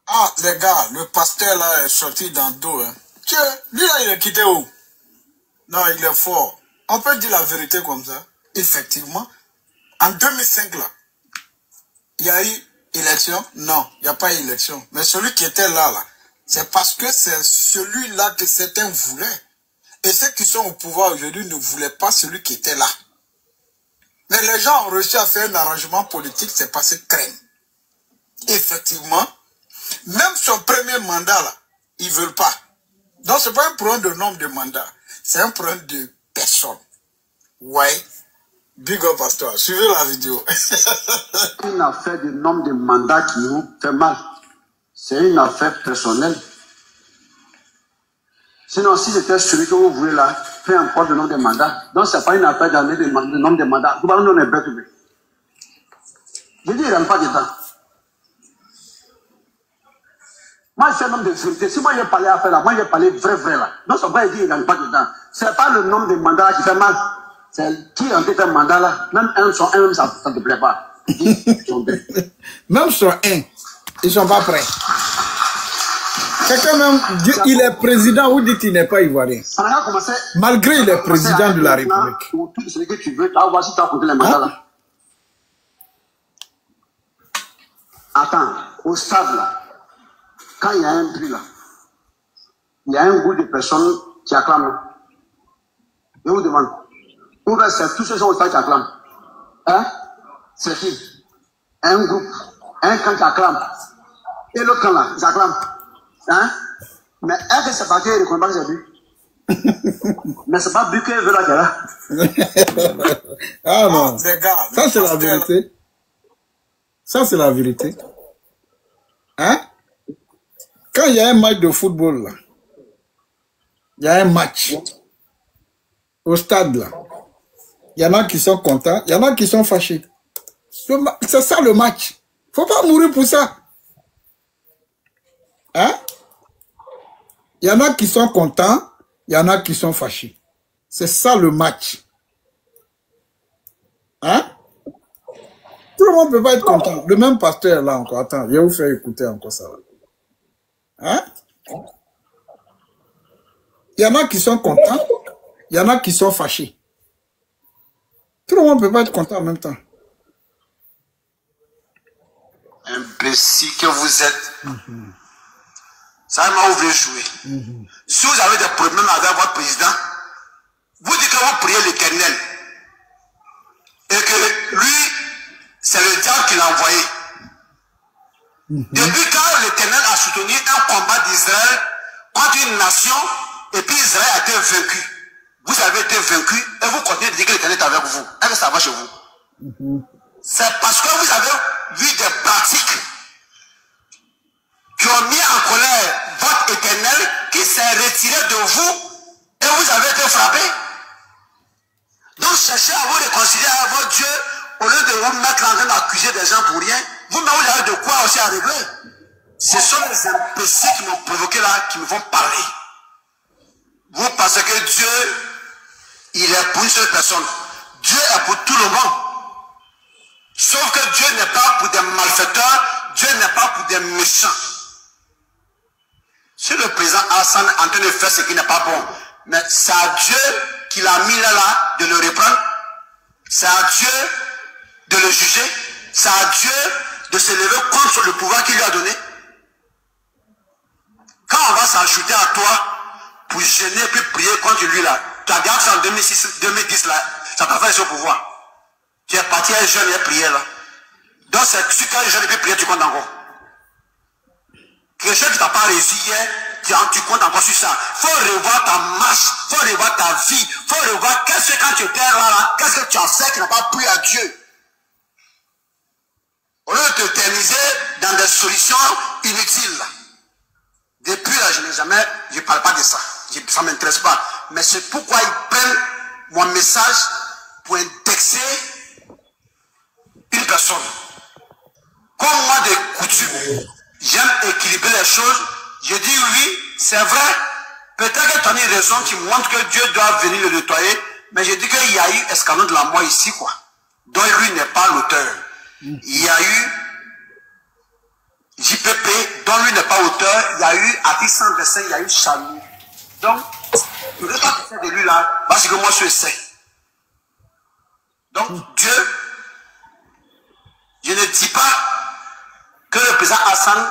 Ah, les gars, le pasteur là est sorti dans le dos. Hein. Tiens, lui là, il est quitté où? Non, il est fort. On peut dire la vérité comme ça. Effectivement, en 2005 là, il y a eu élection? Non, il n'y a pas eu élection. Mais celui qui était là, c'est parce que c'est celui-là que certains voulaient. Et ceux qui sont au pouvoir aujourd'hui ne voulaient pas celui qui était là. Mais les gens ont réussi à faire un arrangement politique, c'est passé crème. Effectivement, même son premier mandat là, ils ne veulent pas. Donc ce n'est pas un problème de nombre de mandats, c'est un problème de personnes. Ouais, big up à toi, suivez la vidéo. Une affaire de nombre de mandats qui nous fait mal. C'est une affaire personnelle. Sinon, si c'était celui que vous voulez là, peu importe le nombre de mandats. Donc, ce n'est pas une affaire de nombre de mandats. Vous parlez de bête. Je dis, il n'y a pas de temps. Moi, c'est un homme de vérité. Si moi, j'ai parlé à faire là, moi, j'ai parlé vrai là. Donc, ça va dire, il n'y a pas de temps. Ce n'est pas le nombre de mandats qui fait mal. C'est qui a fait un mandat là. Même un sur un, même ça ne te plaît pas. Même sur un, ils ne sont pas prêts. Quelqu'un même dit il est président ou dit qu'il n'est pas ivoirien. Malgré il est président de la République. Tout ce que tu veux, tu vas voir si tu as compté les mandats là. Attends, au stade là, quand il y a un prix là, il y a un groupe de personnes qui acclament. Je vous demande, où c'est tous ceux qui sont au stade qui acclament? Hein? C'est qui? Un groupe, un camp qui acclame. Et l'autre camp là, ils acclament. Hein? Mais est-ce que c'est pas qu'il ne reconnaît pas que j'ai bu? Mais c'est pas bu qu'il veut la guerre. Ah non, les gars, ça c'est la vérité. Ça c'est la vérité. Hein? Quand il y a un match de football là, il y a un match au stade là, il y en a qui sont contents, il y en a qui sont fâchés. C'est ça le match. Faut pas mourir pour ça. Hein? Il y en a qui sont contents, il y en a qui sont fâchés. C'est ça le match. Hein? Tout le monde ne peut pas être content. Le même pasteur là encore. Attends, je vais vous faire écouter encore ça. Hein? Il y en a qui sont contents, il y en a qui sont fâchés. Tout le monde ne peut pas être content en même temps. Imbécile que vous êtes. Ça m'a ouvert jouer. Si vous avez des problèmes avec votre président, vous dites que vous priez l'Éternel. Et que lui, c'est le diable qui l'a envoyé. Depuis quand l'Éternel a soutenu un combat d'Israël contre une nation, et puis Israël a été vaincu. Vous avez été vaincu et vous continuez de dire que l'Éternel est avec vous. Est-ce que ça va chez vous? C'est parce que vous avez vu des pratiques qui ont mis en colère votre Éternel qui pays s'est retiré de vous et vous avez été frappé. Donc cherchez à vous réconcilier avec votre Dieu au lieu de vous mettre en train d'accuser des gens pour rien. Vous-même, vous avez de quoi aussi à régler. Ce sont les imbéciles qui m'ont provoqué là, qui me font parler. Vous pensez que Dieu, il est pour une seule personne. Dieu est pour tout le monde. Sauf que Dieu n'est pas pour des malfaiteurs, Dieu n'est pas pour des méchants. Si le président Hassan est en train de faire ce qui n'est pas bon, mais c'est à Dieu qu'il a mis là de le reprendre, c'est à Dieu de le juger, c'est à Dieu de se lever contre le pouvoir qu'il lui a donné. Quand on va s'ajouter à toi pour gêner puis prier contre lui là, tu as gardé ça en 2010 là, ça t'a fait au pouvoir. Tu es parti à un jeune et prié là. Donc c'est sur quand les jeunes et puis prier, tu comptes encore. Quelque chose qui t'a pas réussi hier, tu comptes encore sur ça. Il faut revoir ta marche, il faut revoir ta vie, il faut revoir qu'est-ce que quand tu étais là, qu'est-ce que tu as fait qui n'a pas plu à Dieu. Au lieu de t'éterniser dans des solutions inutiles. Depuis là, je ne parle pas de ça. Ça ne m'intéresse pas. Mais c'est pourquoi ils prennent mon message pour indexer une personne. Comme moi de coutume, j'aime équilibrer les choses. Je dis oui, c'est vrai. Peut-être que tu as une raison qui montre que Dieu doit venir le nettoyer. Mais je dis qu'il y a eu escandale de la mort ici, quoi. Donc lui n'est pas l'auteur. Il y a eu JPP, dont lui n'est pas auteur. Il y a eu article 125, il y a eu Chalou. Donc, je ne veux pas passer de lui là, parce que moi je sais. Donc, Dieu, je ne dis pas que le président Hassan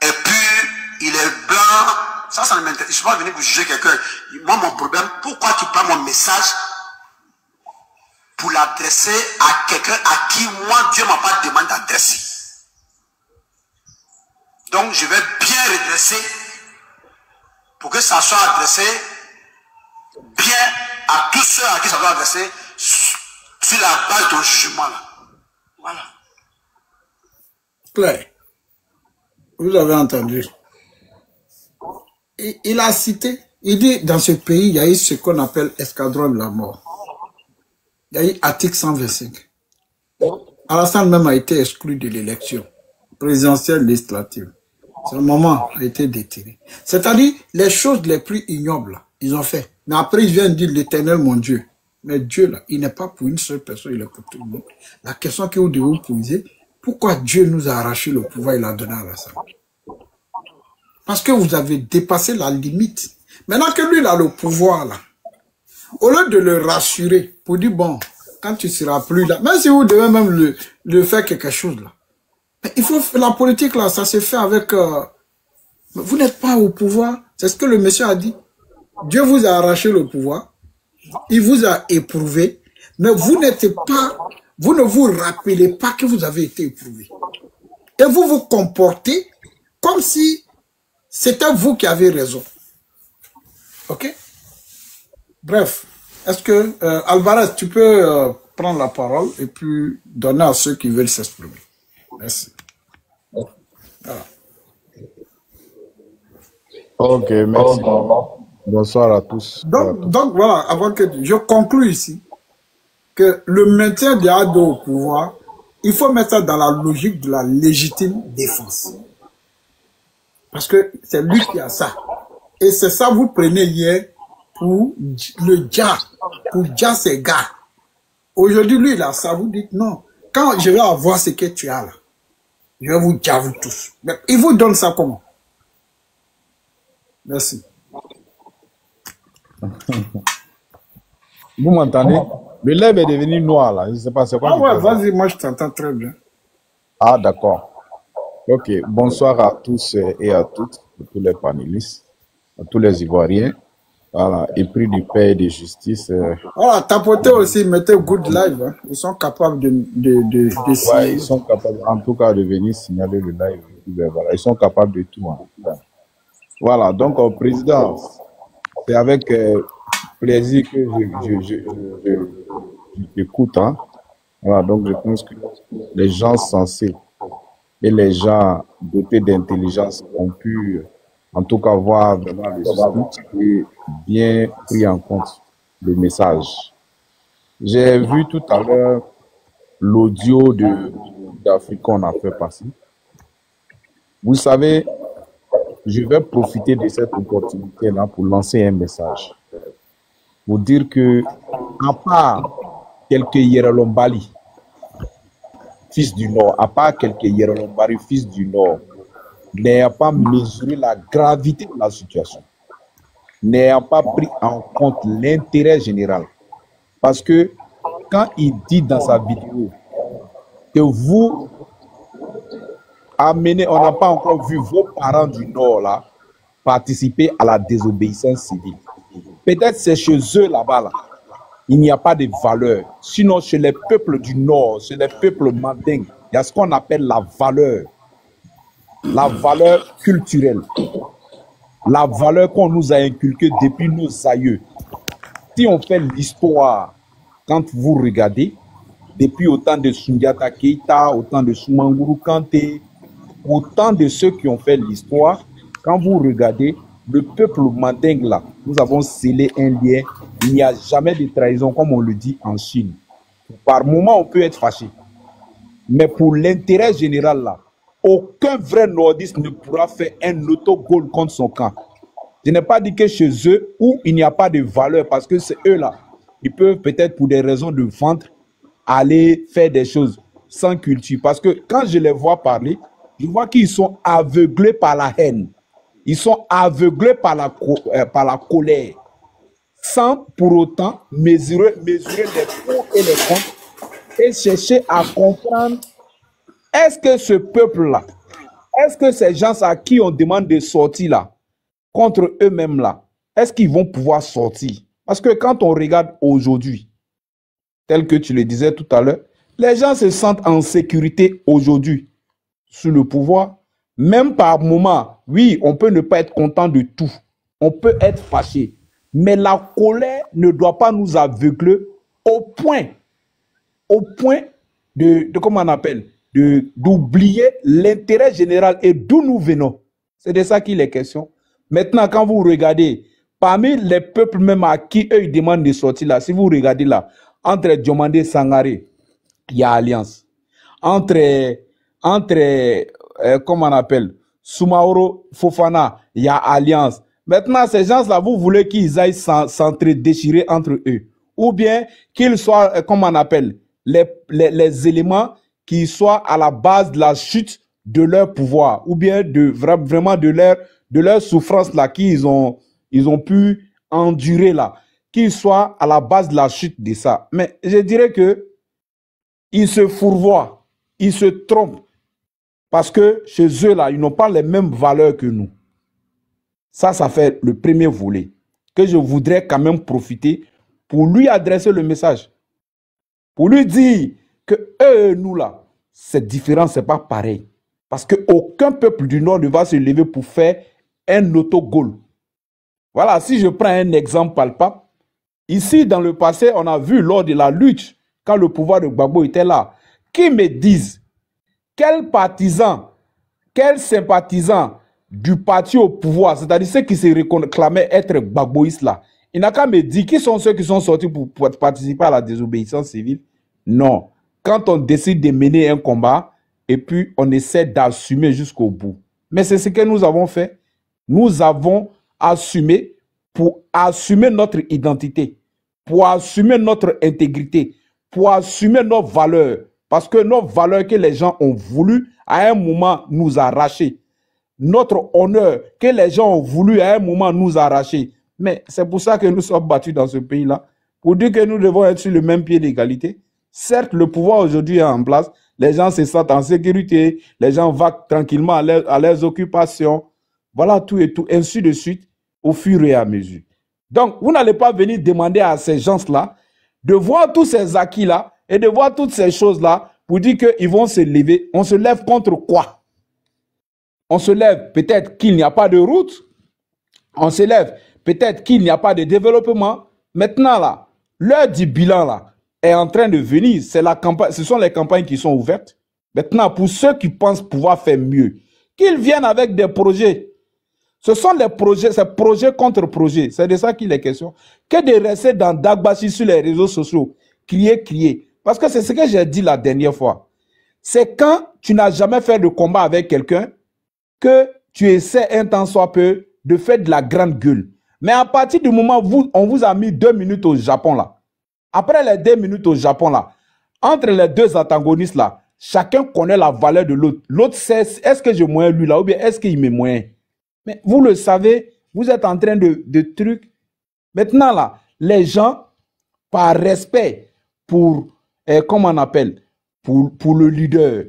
est pur, il est blanc. Ça ne m'intéresse. Je ne suis pas venu pour juger quelqu'un. Moi, mon problème, pourquoi tu prends mon message pour l'adresser à quelqu'un à qui moi, Dieu ne m'a pas demandé d'adresser. Donc, je vais bien redresser pour que ça soit adressé bien à tous ceux à qui ça doit adresser sur la base de jugement là. Voilà. Claire, vous avez entendu. Il a cité, il dit dans ce pays, il y a eu ce qu'on appelle escadron de la mort. Il y a eu article 125. Alassane même a été exclu de l'élection présidentielle législative. Ce moment a été détiré. C'est-à-dire, les choses les plus ignobles, ils ont fait. Mais après, ils viennent dire l'Éternel, mon Dieu. Mais Dieu, là, il n'est pas pour une seule personne, il est pour tout le monde. La question que vous devez vous poser, pourquoi Dieu nous a arraché le pouvoir et l'a donné à Alassane? Parce que vous avez dépassé la limite. Maintenant que lui, il a le pouvoir, là, au lieu de le rassurer, pour dire, bon, quand tu seras plus là, même si vous devez même le faire quelque chose, là, mais il faut, la politique, là, ça se fait avec, vous n'êtes pas au pouvoir. C'est ce que le monsieur a dit. Dieu vous a arraché le pouvoir. Il vous a éprouvé. Mais vous n'êtes pas, vous ne vous rappelez pas que vous avez été éprouvé. Et vous vous comportez comme si c'était vous qui avez raison. Ok? Bref. Est-ce que, Alvarez, tu peux prendre la parole et puis donner à ceux qui veulent s'exprimer. Merci. Voilà. Ok, merci. Bonsoir à tous. Donc voilà, avant que je conclue ici, que le maintien des Ado au pouvoir, il faut mettre ça dans la logique de la légitime défense. Parce que c'est lui qui a ça. Et c'est ça vous prenez hier pour le Dja, pour Dja ses gars. Aujourd'hui, lui, il a ça, vous dites non. Quand je vais avoir ce que tu as là, je vais vous dire vous tous. Mais il vous donne ça comment? Merci. Vous m'entendez? Le live est devenu noir là. Je ne sais pas c'est quoi. Ah ouais, vas-y, moi je t'entends très bien. Ah d'accord. Ok, bonsoir à tous et à toutes, à tous les panélistes, à tous les Ivoiriens. Voilà, épris du paix et de justice. Voilà, tapoter aussi, mettez good live. Hein. Ils sont capables de ouais, ils sont capables, en tout cas, de venir signaler le live. Voilà, ils sont capables de tout. Hein. Voilà, donc, président, c'est avec plaisir que j'écoute. Hein. Voilà, donc je pense que les gens sensés et les gens dotés d'intelligence ont pu en tout cas voir vraiment le site et bien pris en compte le message. J'ai vu tout à l'heure l'audio d'Afrique qu'on a fait passer. Vous savez, je vais profiter de cette opportunité-là pour lancer un message. Pour dire que, à part quelques Yeralombali, fils du Nord, à part quelques Yeralombali, fils du Nord, n'ayant pas mesuré la gravité de la situation, n'ayant pas pris en compte l'intérêt général. Parce que quand il dit dans sa vidéo que vous amenez, on n'a pas encore vu vos parents du Nord là participer à la désobéissance civile. Peut-être c'est chez eux là-bas là. Il n'y a pas de valeur. Sinon, chez les peuples du Nord, chez les peuples mandingues, il y a ce qu'on appelle la valeur culturelle, la valeur qu'on nous a inculquée depuis nos aïeux. Si on fait l'histoire, quand vous regardez, depuis autant de Sundiata Keita, autant de Soumanguru Kanté, autant de ceux qui ont fait l'histoire, quand vous regardez, le peuple mandingue là, nous avons scellé un lien. Il n'y a jamais de trahison, comme on le dit en Chine. Par moment, on peut être fâché. Mais pour l'intérêt général là, aucun vrai nordiste ne pourra faire un autogol contre son camp. Je n'ai pas dit que chez eux, où il n'y a pas de valeur, parce que c'est eux là, ils peuvent peut-être pour des raisons de vente, aller faire des choses sans culture. Parce que quand je les vois parler, je vois qu'ils sont aveuglés par la haine. Ils sont aveuglés par la colère, sans pour autant mesurer les pour et les contre et chercher à comprendre, est-ce que ce peuple-là, est-ce que ces gens à qui on demande de sortir là, contre eux-mêmes là, est-ce qu'ils vont pouvoir sortir? Parce que quand on regarde aujourd'hui, tel que tu le disais tout à l'heure, les gens se sentent en sécurité aujourd'hui sous le pouvoir. Même par moment, oui, on peut ne pas être content de tout. On peut être fâché. Mais la colère ne doit pas nous aveugler au point de comment on appelle, d'oublier l'intérêt général et d'où nous venons. C'est de ça qu'il est question. Maintenant, quand vous regardez, parmi les peuples même à qui eux ils demandent de sortir là, si vous regardez là, entre Diomandé Sangaré, il y a alliance. Entre comment on appelle, Soumaoro Fofana, il y a alliance. Maintenant, ces gens-là, vous voulez qu'ils aillent s'entre-déchirer entre eux. Ou bien qu'ils soient, comment on appelle, les éléments qui soient à la base de la chute de leur pouvoir. Ou bien vraiment de leur souffrance là, qu'ils ont pu endurer là. Qu'ils soient à la base de la chute de ça. Mais je dirais que ils se fourvoient, ils se trompent. Parce que chez eux, là, ils n'ont pas les mêmes valeurs que nous. Ça fait le premier volet. Que je voudrais quand même profiter pour lui adresser le message. Pour lui dire que eux et nous, là, c'est différent, c'est pas pareil. Parce qu'aucun peuple du Nord ne va se lever pour faire un autogol. Voilà, si je prends un exemple palpable, ici, dans le passé, on a vu lors de la lutte, quand le pouvoir de Gbagbo était là, qui me disent quels partisans, quels sympathisants du parti au pouvoir, c'est-à-dire ceux qui se réclamaient être gbagboïstes là, il n'a qu'à me dire qui sont ceux qui sont sortis pour participer à la désobéissance civile. Non. Quand on décide de mener un combat, et puis on essaie d'assumer jusqu'au bout. Mais c'est ce que nous avons fait. Nous avons assumé pour assumer notre identité, pour assumer notre intégrité, pour assumer nos valeurs. Parce que nos valeurs que les gens ont voulu à un moment nous arracher. Notre honneur que les gens ont voulu à un moment nous arracher. Mais c'est pour ça que nous sommes battus dans ce pays-là. Pour dire que nous devons être sur le même pied d'égalité. Certes, le pouvoir aujourd'hui est en place. Les gens se sentent en sécurité. Les gens vaquent tranquillement à leurs occupations. Voilà tout et tout, ainsi de suite, au fur et à mesure. Donc, vous n'allez pas venir demander à ces gens-là de voir tous ces acquis-là et de voir toutes ces choses-là pour dire qu'ils vont se lever. On se lève contre quoi? On se lève peut-être qu'il n'y a pas de route. On se lève peut-être qu'il n'y a pas de développement. Maintenant, là, l'heure du bilan là, est en train de venir. C'est la campagne, ce sont les campagnes qui sont ouvertes. Maintenant, pour ceux qui pensent pouvoir faire mieux, qu'ils viennent avec des projets. Ce sont des projets, c'est projet contre projet. C'est de ça qu'il est question. Que de rester dans Dagbashi sur les réseaux sociaux, crier. Parce que c'est ce que j'ai dit la dernière fois. C'est quand tu n'as jamais fait de combat avec quelqu'un que tu essaies un temps soit peu de faire de la grande gueule. Mais à partir du moment où on vous a mis 2 minutes au Japon là, après les 2 minutes au Japon là, entre les deux antagonistes là, chacun connaît la valeur de l'autre. L'autre sait, est-ce que je moyen lui là ou bien est-ce qu'il me moyen? Mais vous le savez, vous êtes en train de trucs. Maintenant là, les gens, par respect pour, comment on appelle, pour le leader,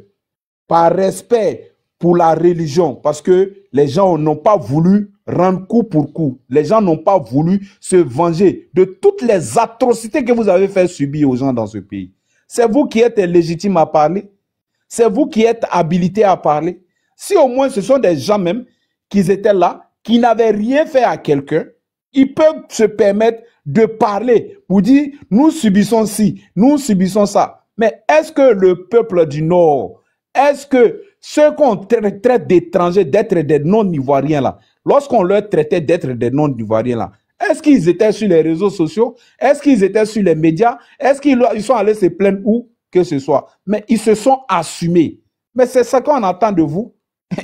par respect pour la religion, parce que les gens n'ont pas voulu rendre coup pour coup. Les gens n'ont pas voulu se venger de toutes les atrocités que vous avez fait subir aux gens dans ce pays. C'est vous qui êtes légitime à parler. C'est vous qui êtes habilité à parler. Si au moins ce sont des gens même qui étaient là, qui n'avaient rien fait à quelqu'un, ils peuvent se permettre de parler pour dire nous subissons ci, nous subissons ça. Mais est-ce que le peuple du Nord, est-ce que ceux qu'on traite d'étrangers, d'être des non-ivoiriens là, lorsqu'on leur traitait d'être des non-ivoiriens là, est-ce qu'ils étaient sur les réseaux sociaux? Est-ce qu'ils étaient sur les médias? Est-ce qu'ils sont allés se plaindre où que ce soit? Mais ils se sont assumés. Mais c'est ça qu'on attend de vous.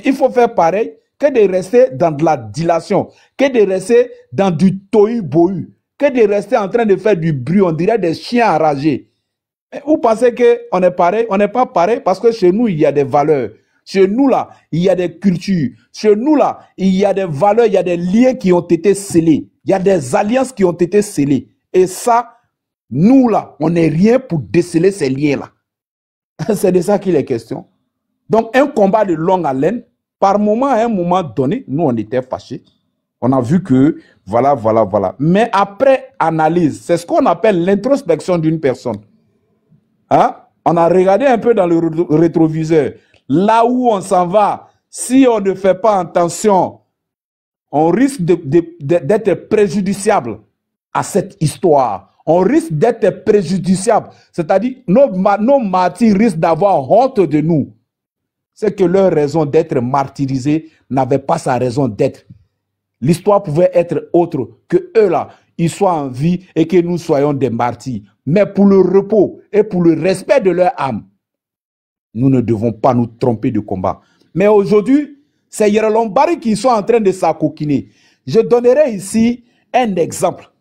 Il faut faire pareil que de rester dans de la dilation, que de rester dans du tohu-bohu, que de rester en train de faire du bruit, on dirait des chiens enragés. Mais vous pensez qu'on est pareil? On n'est pas pareil parce que chez nous, il y a des valeurs. Chez nous, là, il y a des cultures. Chez nous, là, il y a des valeurs, il y a des liens qui ont été scellés. Il y a des alliances qui ont été scellées. Et ça, nous, là, on n'est rien pour déceler ces liens-là. C'est de ça qu'il est question. Donc, un combat de longue haleine, par moment, à un moment donné, nous, on était fâchés. On a vu que, voilà. Mais après analyse, c'est ce qu'on appelle l'introspection d'une personne. Hein? On a regardé un peu dans le rétroviseur. Là où on s'en va, si on ne fait pas attention, on risque d'être préjudiciable à cette histoire. On risque d'être préjudiciable. C'est-à-dire, nos martyrs risquent d'avoir honte de nous. C'est que leur raison d'être martyrisés n'avait pas sa raison d'être. L'histoire pouvait être autre, que eux là, ils soient en vie et que nous soyons des martyrs. Mais pour le repos et pour le respect de leur âme, nous ne devons pas nous tromper de combat. Mais aujourd'hui, c'est Yerlombari qui sont en train de s'acoquiner. Je donnerai ici un exemple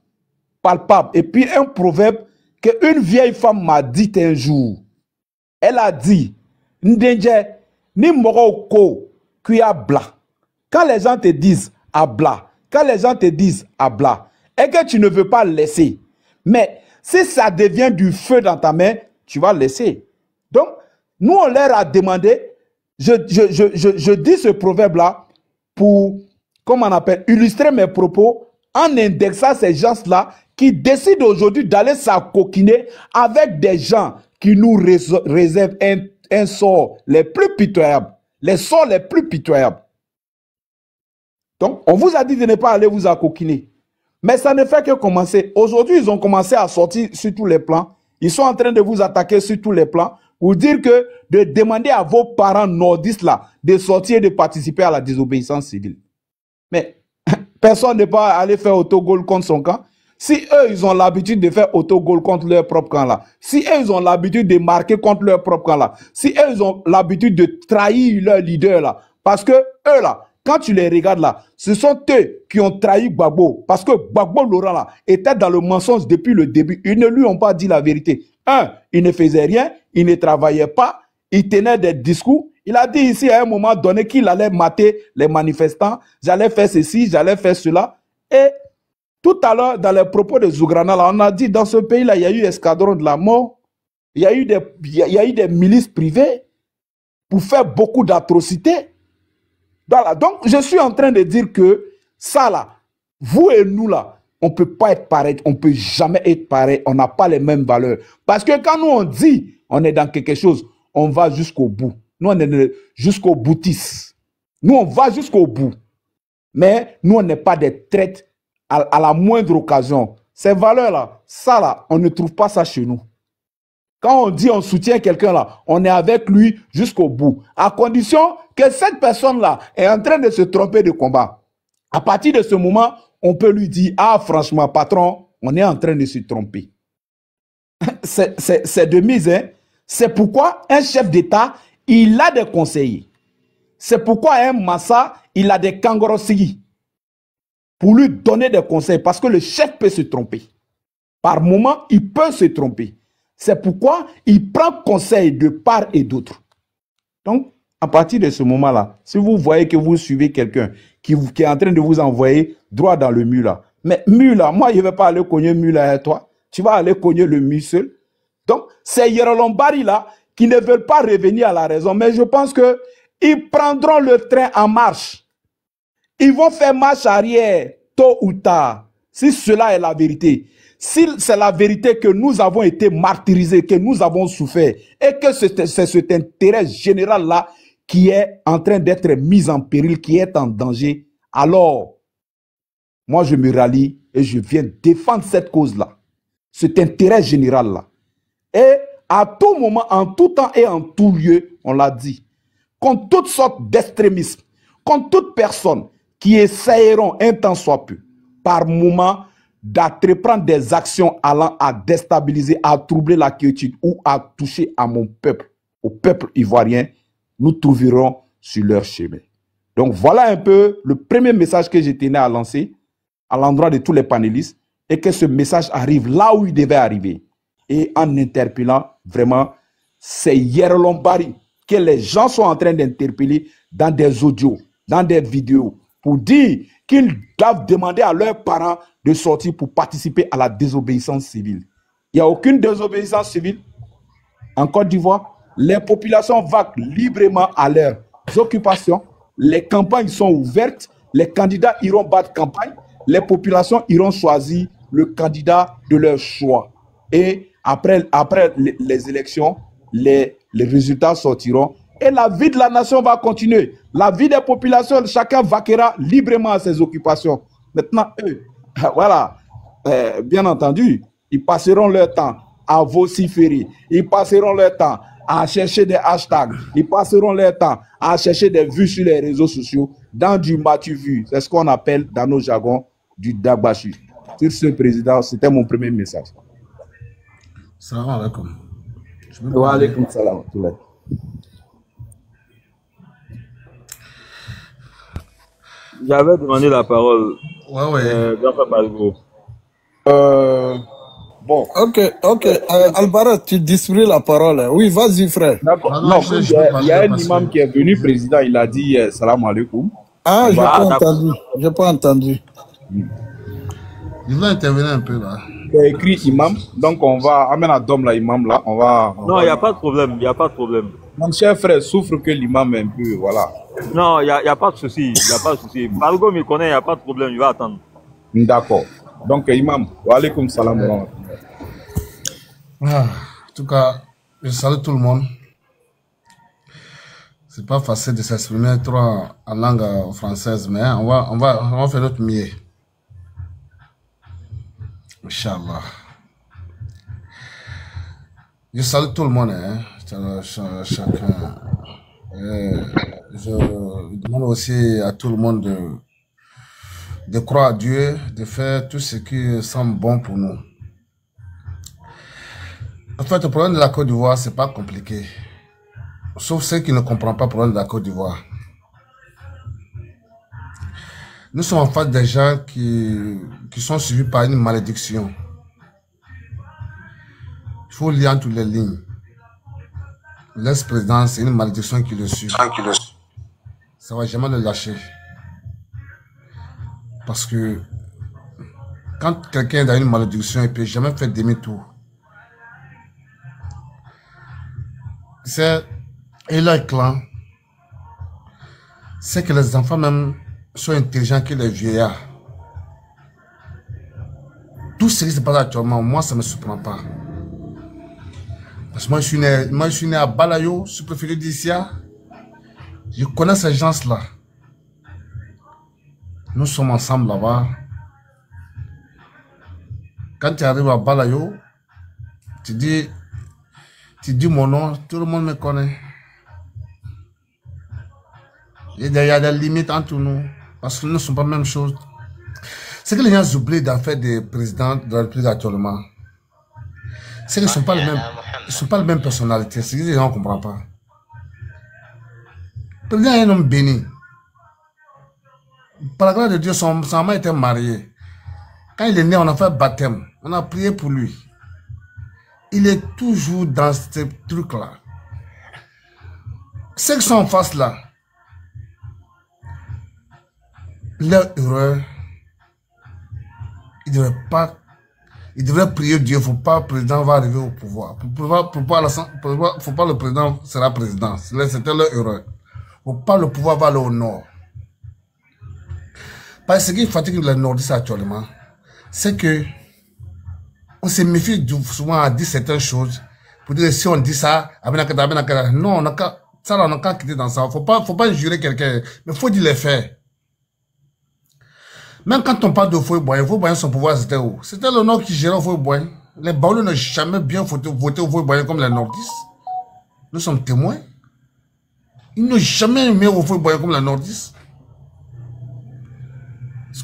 palpable et puis un proverbe qu'une vieille femme m'a dit un jour. Elle a dit, Ndenje, ni moro ko kuya bla. Quand les gens te disent abla, quand les gens te disent abla, et que tu ne veux pas laisser, mais si ça devient du feu dans ta main, tu vas laisser. Donc, nous, on leur a demandé, je dis ce proverbe-là pour, comment on appelle, illustrer mes propos en indexant ces gens-là qui décident aujourd'hui d'aller s'acoquiner avec des gens qui nous réservent un sort les plus pitoyables. Les sorts les plus pitoyables. Donc, on vous a dit de ne pas aller vous accoquiner. Mais ça ne fait que commencer. Aujourd'hui, ils ont commencé à sortir sur tous les plans. Ils sont en train de vous attaquer sur tous les plans pour dire que de demander à vos parents nordistes là de sortir et de participer à la désobéissance civile. Mais personne n'est pas allé faire autogol contre son camp. Si eux, ils ont l'habitude de faire autogol contre leur propre camp là, si eux, ils ont l'habitude de marquer contre leur propre camp là, si eux, ils ont l'habitude de trahir leur leader là, parce que eux là, quand tu les regardes là, ce sont eux qui ont trahi Gbagbo. Parce que Gbagbo Laurent là était dans le mensonge depuis le début. Ils ne lui ont pas dit la vérité. Il ne faisait rien, il ne travaillait pas, il tenait des discours. Il a dit ici à un moment donné qu'il allait mater les manifestants. J'allais faire ceci, j'allais faire cela. Et tout à l'heure, dans les propos de Zougrana, là, on a dit dans ce pays-là, il y a eu escadron de la mort. Il y a eu des milices privées pour faire beaucoup d'atrocités. Voilà. Donc, je suis en train de dire que ça, là, vous et nous, là, on ne peut pas être pareil. On ne peut jamais être pareil. On n'a pas les mêmes valeurs. Parce que quand nous, on dit, on est dans quelque chose, on va jusqu'au bout. Nous, on est jusqu'au boutiste. Nous, on va jusqu'au bout. Mais nous, on n'est pas des traites à la moindre occasion. Ces valeurs-là, ça, là, on ne trouve pas ça chez nous. Quand on dit on soutient quelqu'un là, on est avec lui jusqu'au bout. À condition que cette personne-là est en train de se tromper de combat. À partir de ce moment, on peut lui dire, ah franchement, patron, on est en train de se tromper. C'est de mise, hein. C'est pourquoi un chef d'État, il a des conseillers. C'est pourquoi un Massa, il a des Kangorosigi pour lui donner des conseils, parce que le chef peut se tromper. Par moment, il peut se tromper. C'est pourquoi il prend conseil de part et d'autre. Donc, à partir de ce moment-là, si vous voyez que vous suivez quelqu'un qui est en train de vous envoyer droit dans le mur là, mais mur là, moi je ne vais pas aller cogner mur là avec toi, tu vas aller cogner le mur seul. Donc, c'est Yerolombari là qui ne veulent pas revenir à la raison, mais je pense qu'ils prendront le train en marche. Ils vont faire marche arrière, tôt ou tard, si cela est la vérité. Si c'est la vérité que nous avons été martyrisés, que nous avons souffert, et que c'est cet intérêt général-là qui est en train d'être mis en péril, qui est en danger, alors, moi je me rallie et je viens défendre cette cause-là, cet intérêt général-là. Et à tout moment, en tout temps et en tout lieu, on l'a dit, contre toutes sortes d'extrémismes, contre toute personne qui essayeront un temps soit peu, par moment, d'entreprendre des actions allant à déstabiliser, à troubler la quiétude ou à toucher à mon peuple, au peuple ivoirien, nous trouverons sur leur chemin. Donc voilà un peu le premier message que je tenais à lancer à l'endroit de tous les panélistes et que ce message arrive là où il devait arriver. Et en interpellant vraiment ces Yerolombari que les gens sont en train d'interpeller dans des audios, dans des vidéos, pour dire qu'ils doivent demander à leurs parents de sortir pour participer à la désobéissance civile. Il n'y a aucune désobéissance civile en Côte d'Ivoire. Les populations vaquent librement à leurs occupations. Les campagnes sont ouvertes. Les candidats iront battre campagne. Les populations iront choisir le candidat de leur choix. Et après les élections, les résultats sortiront. Et la vie de la nation va continuer. La vie des populations, chacun vaquera librement à ses occupations. Maintenant, eux, voilà, bien entendu, ils passeront leur temps à vociférer. Ils passeront leur temps à chercher des hashtags. Ils passeront leur temps à chercher des vues sur les réseaux sociaux dans du matu-vu. C'est ce qu'on appelle dans nos jargons du dagbashi. Sur ce, président, c'était mon premier message. Salam alaikum. Wa alaikum salam. J'avais demandé la parole. Ouais. Bon. Ok. Albarat, tu distribues la parole. Oui, vas-y, frère. D'accord. Non, il y a un imam qui est venu, président, il a dit salam alaikum. Ah, je n'ai pas entendu. Je n'ai pas entendu. Il va intervenir un peu là. Il a écrit imam, donc on va amener à Dom là, imam là. Non, il n'y a pas de problème. Il n'y a pas de problème. Mon cher frère souffre que l'imam un peu, voilà. Non, il n'y a pas de souci. Il n'y a pas de souci. Margot me connaît, il n'y a pas de problème. Il va attendre. D'accord. Donc, imam, wa alaikum salam. En tout cas, je salue tout le monde. C'est pas facile de s'exprimer trop en langue française, mais on va faire notre mieux. Inch'Allah. Je salue tout le monde, hein, chacun. Je demande aussi à tout le monde de croire à Dieu, de faire tout ce qui semble bon pour nous. En fait, le problème de la Côte d'Ivoire, c'est pas compliqué. Sauf ceux qui ne comprennent pas le problème de la Côte d'Ivoire. Nous sommes en face des gens qui sont suivis par une malédiction. Il faut lire entre les lignes. L'ex-président, c'est une malédiction qui le suit. Ça ne va jamais le lâcher. Parce que quand quelqu'un est dans une malédiction, il ne peut jamais faire demi-tour. C'est et leur clan, c'est que les enfants même sont intelligents que les vieillards. Tout ce qui se passe actuellement, moi ça ne me surprend pas. Parce que moi je suis né à Balayo, sous-préfet d'Issia. Je connais ces gens-là. Nous sommes ensemble là-bas. Quand tu arrives à Balayo, tu dis mon nom, tout le monde me connaît. Il y a des limites entre nous. Parce qu'ils ne sont pas la même chose. C'est que les gens oublient d'en faire des présidents de la République actuellement. C'est qu'ils ne sont pas les mêmes. Ils sont pas les mêmes personnalités. C'est que les gens ne comprennent pas. Le président est un homme béni. Par la grâce de Dieu, son maman était marié. Quand il est né, on a fait un baptême. On a prié pour lui. Il est toujours dans ce truc-là. Ceux qui sont en face là, leur erreur, ils devraient prier Dieu. Il ne faut pas que le président va arriver au pouvoir. Faut pas le président sera président. C'était leur erreur. Faut pas le pouvoir va aller au nord. Parce que ce qui fatigue les nordistes actuellement, c'est que on se méfie souvent à dire certaines choses. Pour dire si on dit ça, non, on n'a qu'à quitter dans ça. Faut pas jurer quelqu'un, mais faut dire les faits. Même quand on parle de Foy-Boyen, son pouvoir c'était où? C'était le Nord qui gérait Foy-Boyen. Les Baoulés n'ont jamais bien voté au Foy-Boyen comme les Nordistes. Nous sommes témoins. Ils n'ont jamais aimé au Foy-Boyen comme les Nordistes.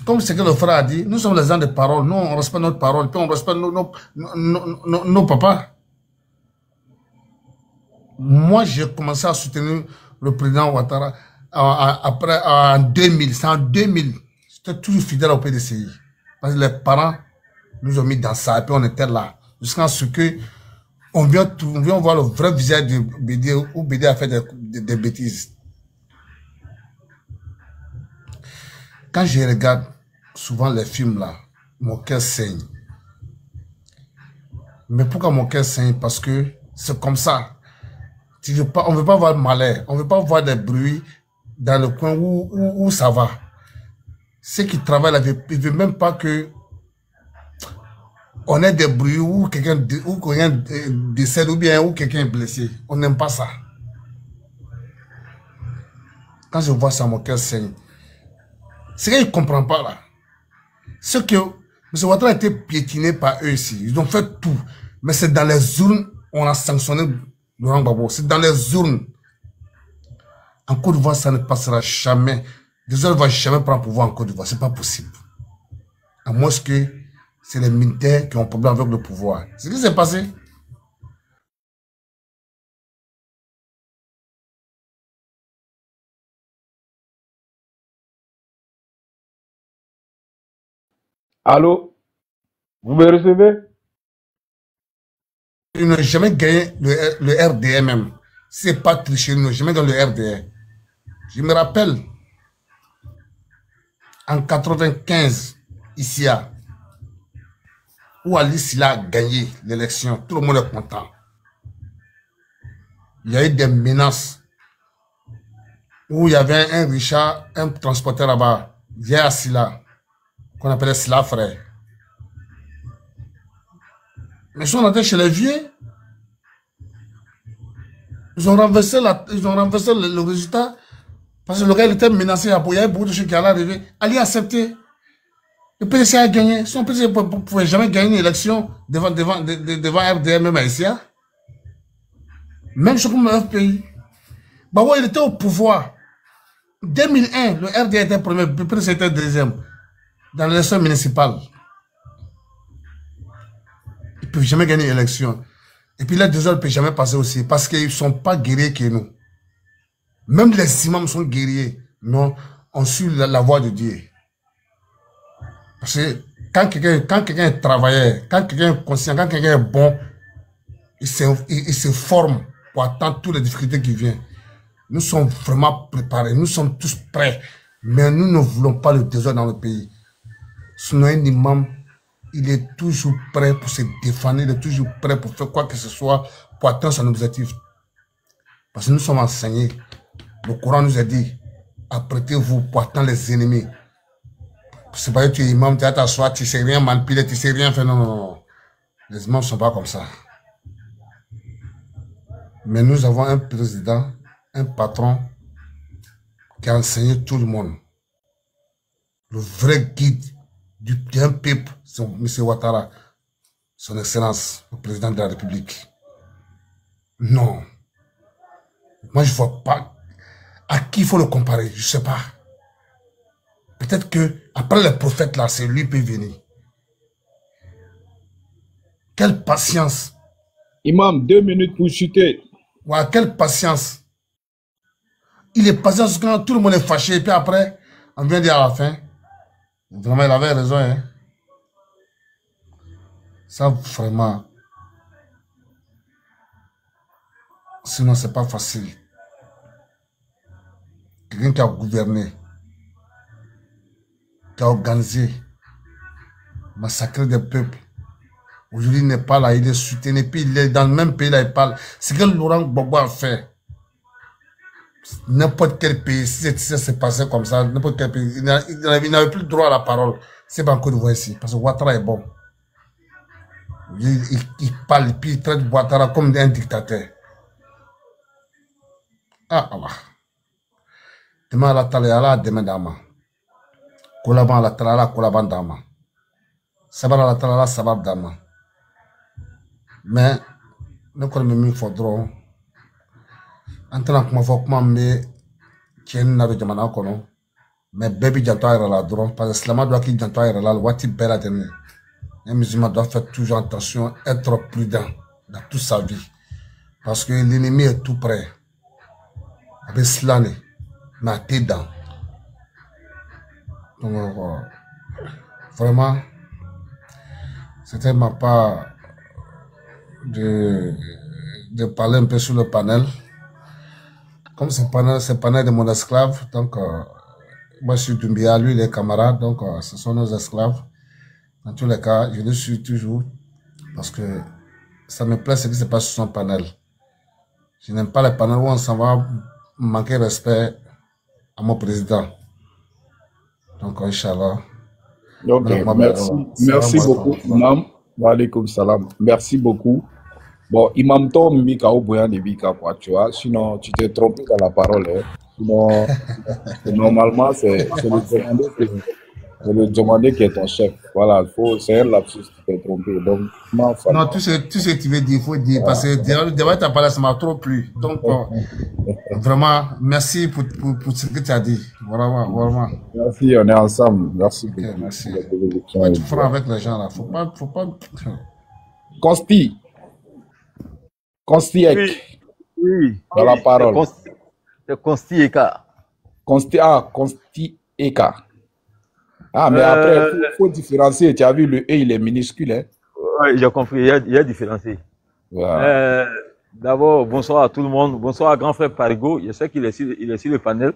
Comme ce que le frère a dit, nous sommes les gens de parole. Nous, on respecte notre parole, puis on respecte nos papas. Moi, j'ai commencé à soutenir le président Ouattara en 2000. C'est en 2000. J'étais toujours fidèle au PDCI. Parce que les parents nous ont mis dans ça, et puis on était là. Jusqu'à ce que on vient voir le vrai visage de BD, où BD a fait des bêtises. Quand je regarde souvent les films là, mon cœur saigne. Mais pourquoi mon cœur saigne? Parce que c'est comme ça. On ne veut pas voir malheur, on ne veut pas voir des bruits dans le coin où ça va. Ceux qui travaillent là, ils ne veulent même pas que on ait des bruits où quelqu'un décède ou bien où quelqu'un est blessé. On n'aime pas ça. Quand je vois ça, mon cœur saigne. C'est qu'ils ne comprennent pas là. C'est que M. Ouattara a été piétiné par eux ici. Ils ont fait tout. Mais c'est dans les urnes on a sanctionné Laurent Gbagbo. C'est dans les urnes. En Côte d'Ivoire, ça ne passera jamais. Désolé, ne va jamais prendre pouvoir en Côte d'Ivoire. C'est pas possible. À moins que c'est les militaires qui ont un problème avec le pouvoir. C'est ce qui s'est passé. Allô? Vous me recevez? Ils n'ont jamais gagné le RDR même. C'est pas triché, ils n'ont jamais gagné le RDR. Je me rappelle, en 95, ici, où Ali Silla a gagné l'élection, tout le monde est content. Il y a eu des menaces, où il y avait un Richard, un transporteur là-bas, via Silla, qu'on appelait Silla frère. Mais ils sont rentrés chez les vieux. Ils ont renversé le résultat. Parce que le gars il était menacé. Il y avait beaucoup de choses qui allaient arriver. Ali a accepté. Le PDC a gagné. Son PDC ne pouvait jamais gagner une élection devant RDR, même ici. Même chose comme le FPI. Bah ouais, il était au pouvoir. 2001, le RDR était premier, le PDC était deuxième. Dans l'élection municipale. Ils ne peuvent jamais gagner l'élection. Et puis les deux autres ne peuvent jamais passer aussi. Parce qu'ils ne sont pas guerriers que nous. Même les imams sont guerriers. Non, on suit la voie de Dieu. Parce que quand quelqu'un est travailleur, quand quelqu'un est conscient, quand quelqu'un est bon, il se forme pour attendre toutes les difficultés qui viennent. Nous sommes vraiment préparés. Nous sommes tous prêts. Mais nous ne voulons pas le désordre dans le pays. Sinon, un imam, il est toujours prêt pour se défendre, il est toujours prêt pour faire quoi que ce soit pour atteindre son objectif. Parce que nous sommes enseignés. Le Coran nous a dit, apprêtez-vous pour atteindre les ennemis. C'est pas que tu es imam, tu es à t'asseoir, tu ne sais rien manipuler, tu ne sais rien faire. Non, non, non. Les imams ne sont pas comme ça. Mais nous avons un président, un patron qui a enseigné tout le monde. Le vrai guide d'un peuple, c'est M. Ouattara, son Excellence, le président de la République. Non. Moi, je ne vois pas à qui il faut le comparer. Je ne sais pas. Peut-être que après le prophète là, c'est lui qui peut venir. Quelle patience. Imam, 2 minutes pour chuter. Ouais, quelle patience. Il est patient quand tout le monde est fâché. Et puis après, on vient dire à la fin. Vraiment, il avait raison. Hein. Ça, vraiment. Sinon, c'est pas facile. Quelqu'un qui a gouverné, qui a organisé, massacré des peuples. Aujourd'hui, il n'est pas là, il est soutenu. Et puis, il est dans le même pays, là, il parle. C'est que Laurent Gbagbo a fait. N'importe quel pays, si ça s'est passé comme ça, n'importe quel pays, il n'avait plus le droit à la parole. C'est pas encore de voir ici, parce que Ouattara est bon. Il parle, puis il traite Ouattara comme un dictateur. Ah, Allah. Demain, la tala, demain, dama. Kolaban, la tala, kolaban, dama. Sabar, la tala, sabar, dama. Mais, nous connaissons mieux, faudra. En tant que je me suis dit, jamana kono, mais baby janto ayra la droit, parce que l'islam doit qu'il janto ayra la, wati bela tene. Un musulman doit faire toujours attention, être prudent dans toute sa vie. Parce que l'ennemi est tout près. Avec cela, mais à tes dents. Donc, vraiment, c'était ma part de parler un peu sur le panel. Comme ce panel de mon esclave, donc moi je suis Doumbia, lui il est camarade, donc ce sont nos esclaves. Dans tous les cas, je le suis toujours parce que ça me plaît ce qui se passe sur son panel. Je n'aime pas les panels où on s'en va manquer respect à mon président. Donc, Inch'Allah. Ok, merci beaucoup, Imam. Wa alaikum salam. Merci beaucoup. Bon, Imam Tom Mika Oboyan de Bika, quoi, tu vois. Sinon, tu t'es trompé dans la parole. Hein. Sinon, normalement, c'est le demander qui est ton chef. Voilà, c'est un lapsus qui t'es trompé. Donc, non, tout ce que tu veux dire, il faut dire. Parce que déjà, ta parole, ça m'a trop plu. Donc, vraiment, merci pour ce que tu as dit. Vraiment. Merci, on est ensemble. Merci beaucoup. Okay, merci. Ouais, tu feras avec les gens là. Faut pas. Constiek. Oui. Dans la parole. C'est Constieka. Constieka. Ah, mais après, il faut différencier. Tu as vu, le E, il est minuscule. Hein? Oui, j'ai compris. Il y a différencié. Voilà. D'abord, bonsoir à tout le monde. Bonsoir à grand frère Parigo. Je sais qu'il est sur le panel.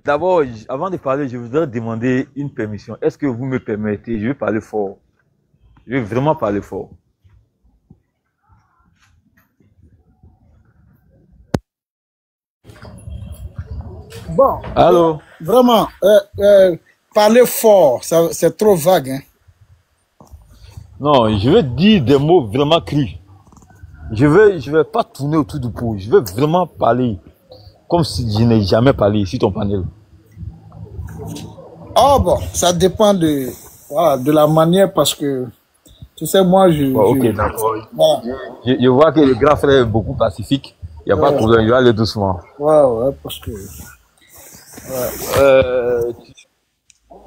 D'abord, avant de parler, je voudrais demander une permission. Est-ce que vous me permettez? Je vais parler fort. Je vais vraiment parler fort. Bon. Allô? Vraiment, parler fort, c'est trop vague. Hein? Non, je vais dire des mots vraiment crus. Je vais pas tourner autour du pot. Je vais vraiment parler comme si je n'ai jamais parlé sur ton panel. Oh bon, ça dépend de la manière parce que tu sais, moi, ok, d'accord. Voilà. Je vois que le grand frère est beaucoup pacifique. Il n'y a pas de problème, il va aller doucement. Ouais, parce que...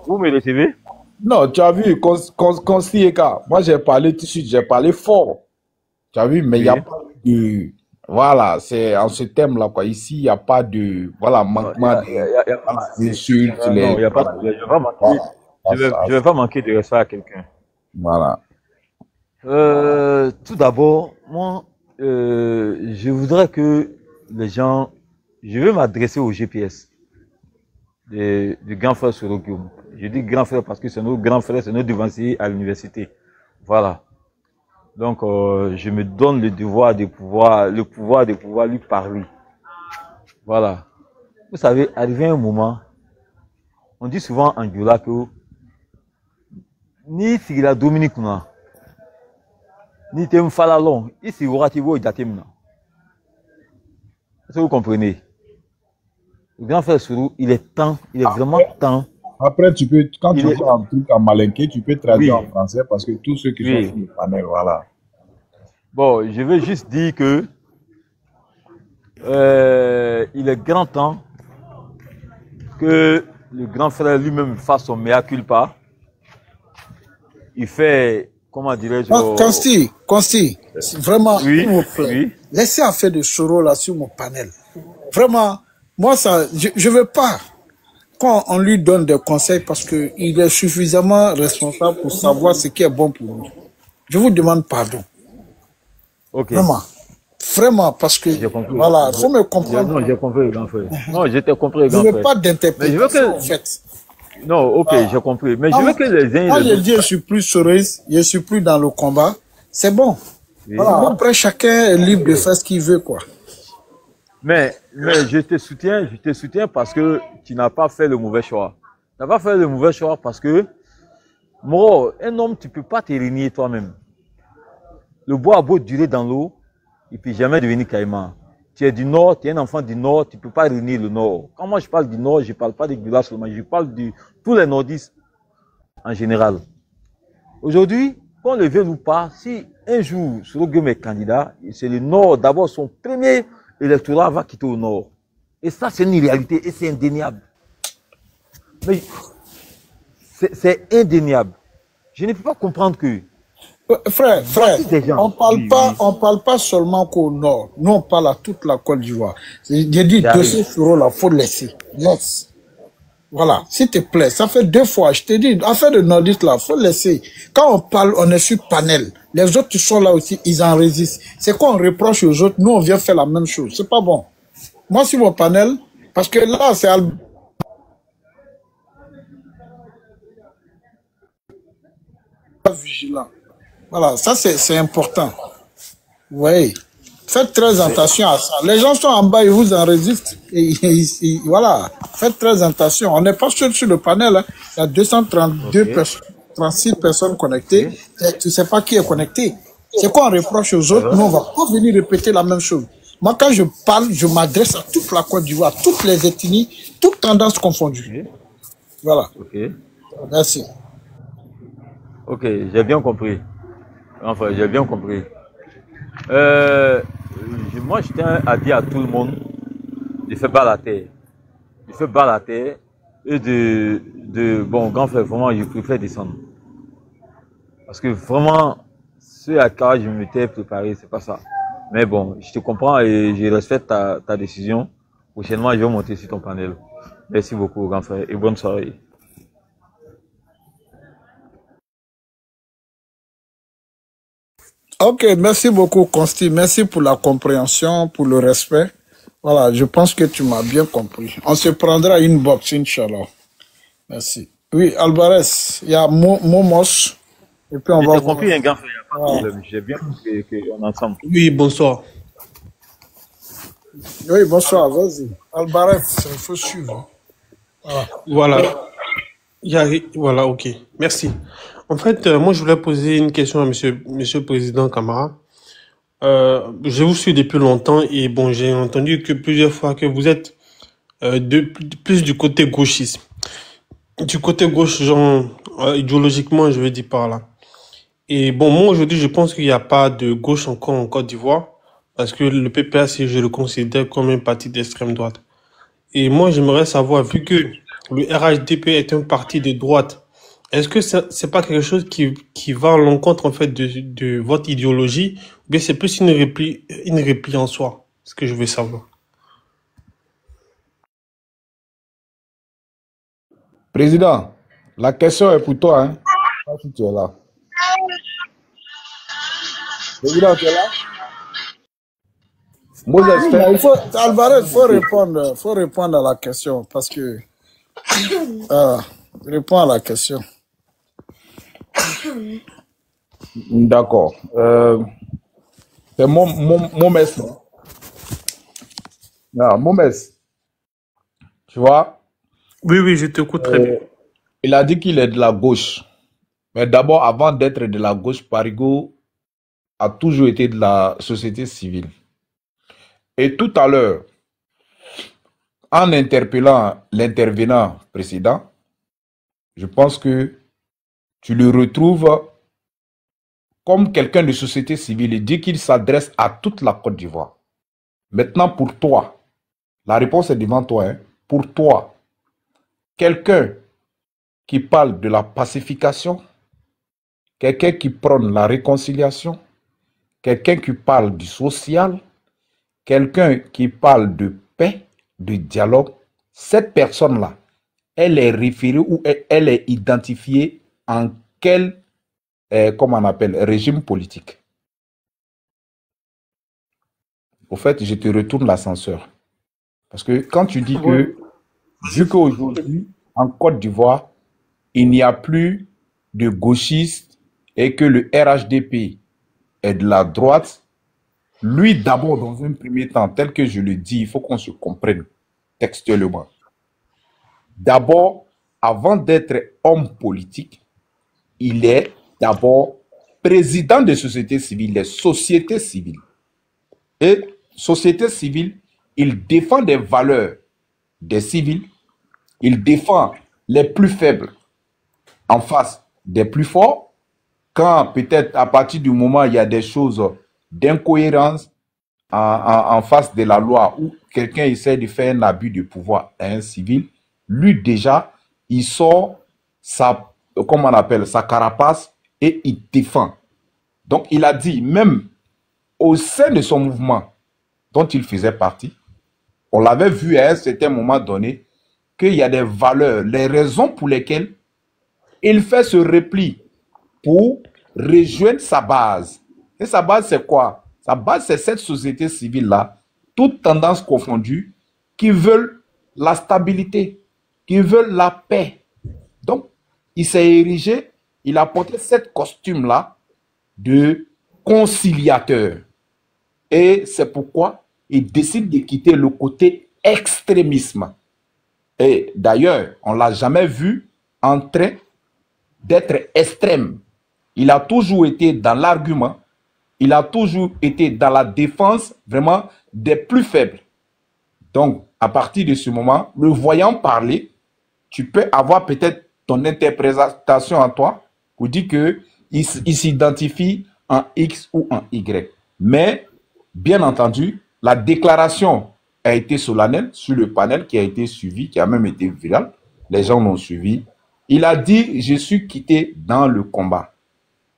Vous me recevez? Non, tu as vu, Constieka, moi j'ai parlé tout de suite, j'ai parlé fort. Tu as vu, mais il n'y a pas de... Voilà, c'est en ce thème-là, quoi. Ici, il n'y a pas de... Voilà, manquement d'insultes. Non, il n'y a pas de problème. Je vais pas manquer de respect à quelqu'un. Voilà. Tout d'abord, moi, je voudrais que les gens... Je veux m'adresser au GPS du grand frère Sorokium. Je dis grand frère parce que c'est notre grand frère, c'est notre devancier à l'université. Voilà. Donc, je me donne le devoir de pouvoir lui parler. Voilà. Vous savez, arrivé un moment, on dit souvent en Diola que ni si la Dominique n'a, ni t'es falalon, ici vous ratez vous d'atemna. Est-ce que vous comprenez? Le grand frère Sourou, il est temps, il est vraiment temps. Après, tu peux, quand tu fais un truc en malinqué, tu peux traduire en français parce que tous ceux qui sont sur le panel, voilà. Bon, je veux juste dire que il est grand temps que le grand frère lui-même fasse son mea culpa. Il fait, comment dirais-je... Consti, vraiment, oui, s'il vous plaît, oui. laissez affaire de Soro là sur mon panel. Vraiment, moi, ça, je veux pas quand on lui donne des conseils parce qu'il est suffisamment responsable pour savoir ce qui est bon pour lui. Je vous demande pardon. Ok. Vraiment, parce que, voilà, il faut me comprendre. Non, j'ai compris, grand frère. Non, je t'ai compris, grand frère. Je ne veux pas d'interprétation, en fait. Non, ok, j'ai compris. Mais je veux que les uns... Moi, je dis, je suis plus souriste, je suis plus dans le combat. C'est bon. Oui. Voilà, après, chacun est libre de faire ce qu'il veut, quoi. Mais je te soutiens parce que tu n'as pas fait le mauvais choix. Tu n'as pas fait le mauvais choix parce que, moi, un homme, tu ne peux pas te régner toi-même. Le bois a beau durer dans l'eau, il ne peut jamais devenir caïman. Tu es du Nord, tu es un enfant du Nord, tu ne peux pas réunir le Nord. Quand moi je parle du Nord, je ne parle pas des villages seulement, je parle de tous les Nordistes en général. Aujourd'hui, qu'on le veuille ou pas, si un jour Soro Guillaume est candidat, c'est le Nord, d'abord son premier électorat va quitter au Nord. Et ça, c'est une réalité et c'est indéniable. Mais c'est indéniable. Je ne peux pas comprendre que... Frère, on parle pas seulement qu'au Nord. Nous, on parle à toute la Côte d'Ivoire. J'ai dit, dossier Soro là, faut laisser. Yes. Voilà, s'il te plaît, ça fait 2 fois. Je te dis, affaire de nordiste là, faut laisser. Quand on parle, on est sur panel. Les autres qui sont là aussi, ils en résistent. C'est quoi on reproche aux autres, nous on vient faire la même chose. C'est pas bon. Moi, sur mon panel, parce que là, c'est vigilant. Voilà, ça c'est important. Oui. Faites très attention à ça. Les gens sont en bas, ils vous en résistent. Voilà. Faites très attention. On n'est pas sur le panel. Hein. Il y a 236 personnes connectées. Tu ne sais pas qui est connecté. C'est quoi on reproche aux autres? Nous, on ne va pas venir répéter la même chose. Moi, quand je parle, je m'adresse à toute la Côte d'Ivoire, toutes les ethnies, toutes tendances confondues. Voilà. Merci. Ok, j'ai bien compris. Enfin, j'ai bien compris. Moi, je tiens à dire à tout le monde de faire bas la terre. De faire bas la terre et bon, grand frère, vraiment, je préfère descendre. Parce que vraiment, ce à quoi je m'étais préparé, c'est pas ça. Mais bon, je te comprends et je respecte ta décision. Prochainement, je vais monter sur ton panel. Merci beaucoup, grand frère, et bonne soirée. Ok, merci beaucoup, Consti. Merci pour la compréhension, pour le respect. Voilà, je pense que tu m'as bien compris. On se prendra une box, Inch'Allah. Merci. Oui, Alvarez, il y a Momos. Et puis on va... J'ai compris, un grand frère, il n'y a pas de problème. J'ai bien compris qu'on est ensemble. Oui, bonsoir. Oui, bonsoir, vas-y. Alvarez, il faut suivre. Voilà. Voilà, ok. Merci. En fait, moi, je voulais poser une question à monsieur le Président Camara. Je vous suis depuis longtemps et bon, j'ai entendu que plusieurs fois que vous êtes plus du côté gauchiste. Du côté gauche, genre, idéologiquement, je veux dire par là. Et bon, moi, aujourd'hui, je pense qu'il n'y a pas de gauche encore en Côte d'Ivoire parce que le PPAC, je le considère comme un parti d'extrême droite. Et moi, j'aimerais savoir, vu que le RHDP est un parti de droite, est-ce que c'est pas quelque chose qui va à l'encontre, en fait, de votre idéologie, ou bien c'est plus une repli en soi? C'est ce que je veux savoir. Président, la question est pour toi, hein. Si tu es là. Président, tu es là? Alvarez, faut répondre à la question, parce que... réponds à la question. D'accord. C'est Momes. Momes. Tu vois? Oui, je t'écoute très bien. Il a dit qu'il est de la gauche. Mais d'abord, avant d'être de la gauche, Parigo a toujours été de la société civile. Et tout à l'heure, en interpellant l'intervenant précédent, je pense que tu le retrouves comme quelqu'un de société civile. Il dit qu'il s'adresse à toute la Côte d'Ivoire. Maintenant, pour toi, la réponse est devant toi. Hein. Pour toi, quelqu'un qui parle de la pacification, quelqu'un qui prône la réconciliation, quelqu'un qui parle du social, quelqu'un qui parle de paix, de dialogue, cette personne-là, elle est référée ou elle est identifiée en quel, comment on appelle, régime politique. Au fait, je te retourne l'ascenseur. Parce que quand tu dis que, vu qu'aujourd'hui, en Côte d'Ivoire, il n'y a plus de gauchistes et que le RHDP est de la droite, lui d'abord, dans un premier temps, tel que je le dis, il faut qu'on se comprenne textuellement. D'abord, avant d'être homme politique, il est d'abord président de sociétés civiles, des sociétés civiles. Et société civile, il défend des valeurs des civils, il défend les plus faibles en face des plus forts, quand peut-être à partir du moment où il y a des choses d'incohérence en face de la loi ou quelqu'un essaie de faire un abus de pouvoir à un civil, lui déjà, il sort sa, comment on appelle, sa carapace et il défend. Donc il a dit, même au sein de son mouvement dont il faisait partie, on l'avait vu à un certain moment donné, qu'il y a des valeurs, les raisons pour lesquelles il fait ce repli pour rejoindre sa base. Et sa base, c'est quoi? Sa base, c'est cette société civile-là, toutes tendances confondues, qui veulent la stabilité, qui veulent la paix. Donc, il s'est érigé, il a porté cette costume-là de conciliateur. Et c'est pourquoi il décide de quitter le côté extrémisme. Et d'ailleurs, on ne l'a jamais vu en train d'être extrême. Il a toujours été dans l'argument, il a toujours été dans la défense vraiment des plus faibles. Donc, à partir de ce moment, le voyant parler, tu peux avoir peut-être ton interprétation en toi pour dire qu'il s'identifie en X ou en Y. Mais, bien entendu, la déclaration a été solennelle sur le panel qui a été suivi, qui a même été viral. Les gens l'ont suivi. Il a dit, je suis quitté dans le combat.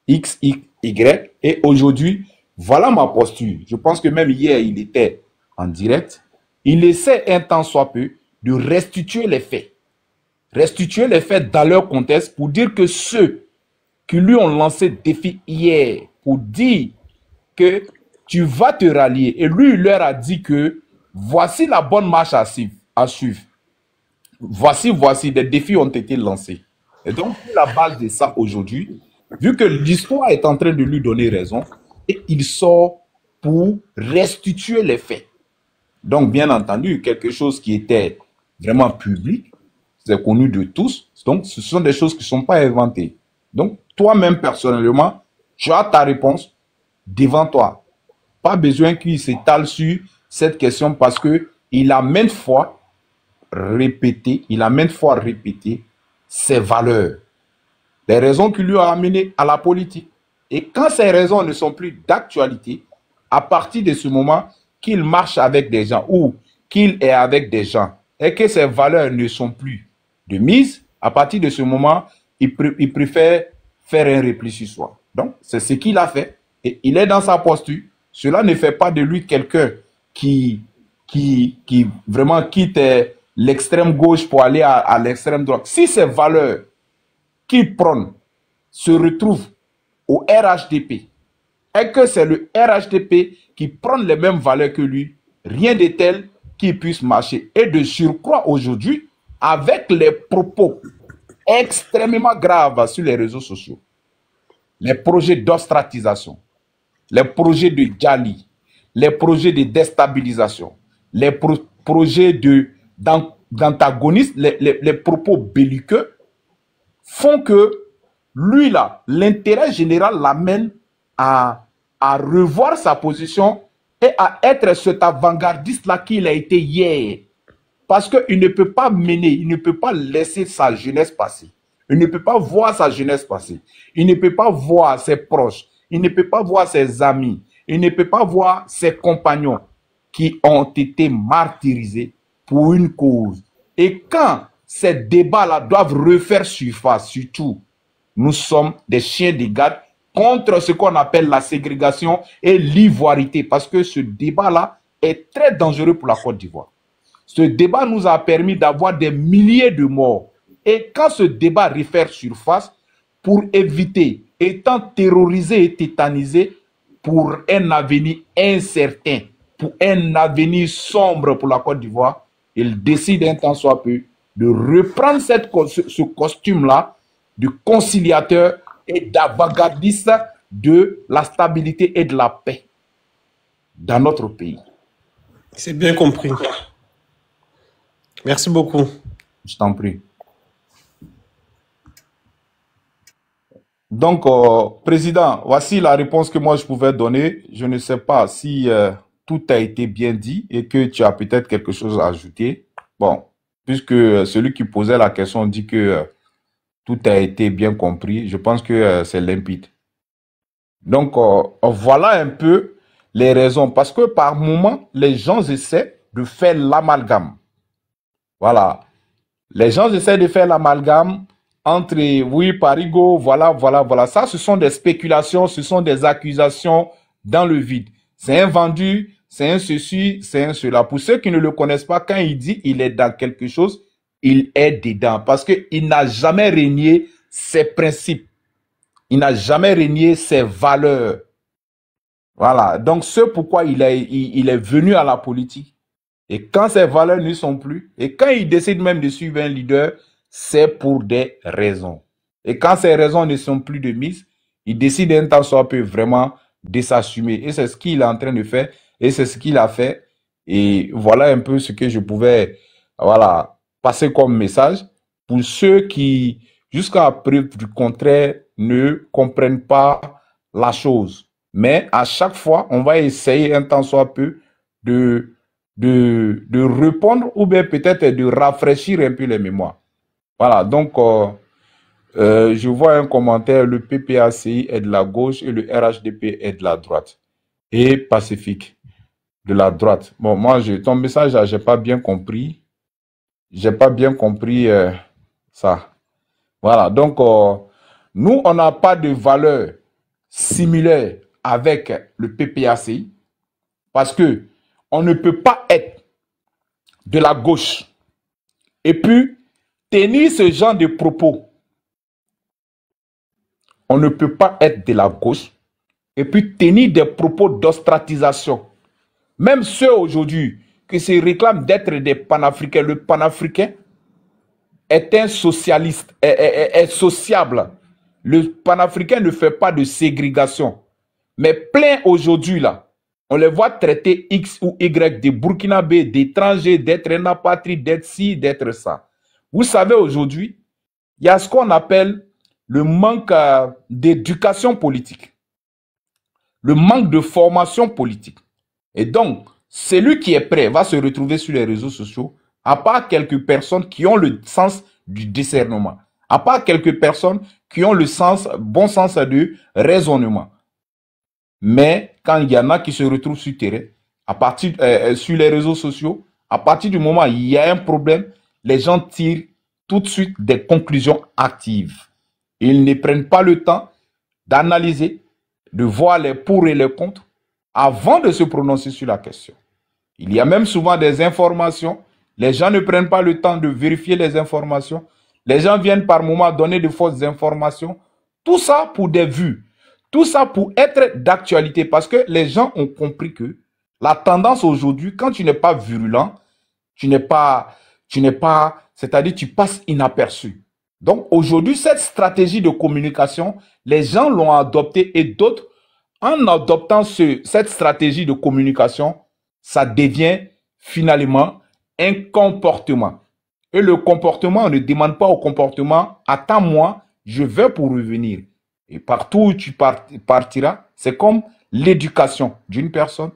X, Y. Et aujourd'hui, voilà ma posture. Je pense que même hier, il était en direct. Il essaie un temps soit peu de restituer les faits. Restituer les faits dans leur contexte pour dire que ceux qui lui ont lancé défi hier pour dire que tu vas te rallier. Et lui, il leur a dit que voici la bonne marche à suivre. Voici, des défis ont été lancés. Et donc, sur la base de ça aujourd'hui, vu que l'histoire est en train de lui donner raison, et il sort pour restituer les faits. Donc, bien entendu, quelque chose qui était vraiment public, c'est connu de tous. Donc, ce sont des choses qui ne sont pas inventées. Donc, toi-même, personnellement, tu as ta réponse devant toi. Pas besoin qu'il s'étale sur cette question parce qu'il a maintes fois répété, ses valeurs. Les raisons qui lui ont amené à la politique. Et quand ces raisons ne sont plus d'actualité, à partir de ce moment qu'il marche avec des gens ou qu'il est avec des gens et que ces valeurs ne sont plus de mise, à partir de ce moment, il préfère faire un repli sur soi. Donc, c'est ce qu'il a fait et il est dans sa posture. Cela ne fait pas de lui quelqu'un qui vraiment quitte l'extrême gauche pour aller à l'extrême droite. Si ces valeurs qu'il prône se retrouvent au RHDP et que c'est le RHDP qui prône les mêmes valeurs que lui, rien de tel qui puisse marcher. Et de surcroît aujourd'hui, avec les propos extrêmement graves sur les réseaux sociaux, les projets d'ostratisation, les projets de Djali, les projets de déstabilisation, les projets d'antagonisme, les propos belliqueux font que lui là, l'intérêt général l'amène à revoir sa position et à être cet avant-gardiste là qu'il a été hier. Parce qu'il ne peut pas mener, il ne peut pas laisser sa jeunesse passer. Il ne peut pas voir sa jeunesse passer. Il ne peut pas voir ses proches. Il ne peut pas voir ses amis. Il ne peut pas voir ses compagnons qui ont été martyrisés pour une cause. Et quand ces débats-là doivent refaire surface. Surtout, nous sommes des chiens de garde contre ce qu'on appelle la ségrégation et l'ivoirité, parce que ce débat-là est très dangereux pour la Côte d'Ivoire. Ce débat nous a permis d'avoir des milliers de morts. Et quand ce débat refaire surface, pour éviter, étant terrorisé et tétanisé pour un avenir incertain, pour un avenir sombre pour la Côte d'Ivoire, il décide un temps soit peu de reprendre ce costume-là de conciliateur et d'avant-gardiste de la stabilité et de la paix dans notre pays. C'est bien compris. Merci beaucoup. Je t'en prie. Donc, Président, voici la réponse que moi je pouvais donner. Je ne sais pas si tout a été bien dit et que tu as peut-être quelque chose à ajouter. Bon, puisque celui qui posait la question dit que tout a été bien compris, je pense que c'est limpide. Donc, voilà un peu les raisons. Parce que par moment, les gens essaient de faire l'amalgame. Voilà. Les gens essaient de faire l'amalgame entre, oui, Parigo, voilà. Ça, ce sont des spéculations, ce sont des accusations dans le vide. C'est un vendu, c'est un ceci, c'est un cela. Pour ceux qui ne le connaissent pas, quand il dit il est dans quelque chose, il est dedans. Parce qu'il n'a jamais renié ses principes. Il n'a jamais renié ses valeurs. Voilà. Donc, c'est pourquoi il est venu à la politique. Et quand ses valeurs ne sont plus, et quand il décide même de suivre un leader, c'est pour des raisons. Et quand ces raisons ne sont plus de mise, il décide un temps soit peu vraiment de s'assumer. Et c'est ce qu'il est en train de faire. Et c'est ce qu'il a fait. Et voilà un peu ce que je pouvais passer comme message pour ceux qui, jusqu'à preuve du contraire, ne comprennent pas la chose. Mais à chaque fois, on va essayer un temps soit peu de répondre ou bien peut-être de rafraîchir un peu les mémoires. Voilà, donc je vois un commentaire, le PPACI est de la gauche et le RHDP est de la droite. Et Pacifique, de la droite. Bon, moi, ton message, j'ai pas bien compris. J'ai pas bien compris ça. Voilà, donc nous, on n'a pas de valeur similaire avec le PPACI parce que on ne peut pas être de la gauche et puis tenir ce genre de propos. On ne peut pas être de la gauche et puis tenir des propos d'ostratisation. Même ceux aujourd'hui qui se réclament d'être des panafricains, le panafricain est un socialiste, est sociable. Le panafricain ne fait pas de ségrégation. Mais plein aujourd'hui là, on les voit traiter X ou Y des Burkinabés, d'étrangers, d'être un apatride, d'être ci, d'être ça. Vous savez, aujourd'hui, il y a ce qu'on appelle le manque d'éducation politique, le manque de formation politique. Et donc, celui qui est prêt va se retrouver sur les réseaux sociaux, à part quelques personnes qui ont le sens du discernement, à part quelques personnes qui ont le bon sens du raisonnement. Mais quand il y en a qui se retrouvent sur le terrain, sur les réseaux sociaux, à partir du moment où il y a un problème, les gens tirent tout de suite des conclusions actives. Ils ne prennent pas le temps d'analyser, de voir les pour et les contre avant de se prononcer sur la question. Il y a même souvent des informations. Les gens ne prennent pas le temps de vérifier les informations. Les gens viennent par moment donner de fausses informations. Tout ça pour des vues. Tout ça pour être d'actualité. Parce que les gens ont compris que la tendance aujourd'hui, quand tu n'es pas virulent, c'est-à-dire tu passes inaperçu. Donc aujourd'hui, cette stratégie de communication, les gens l'ont adoptée et d'autres, en adoptant cette stratégie de communication, ça devient finalement un comportement. Et le comportement, on ne demande pas au comportement, attends-moi, je vais pour revenir. Et partout où tu partiras, c'est comme l'éducation d'une personne.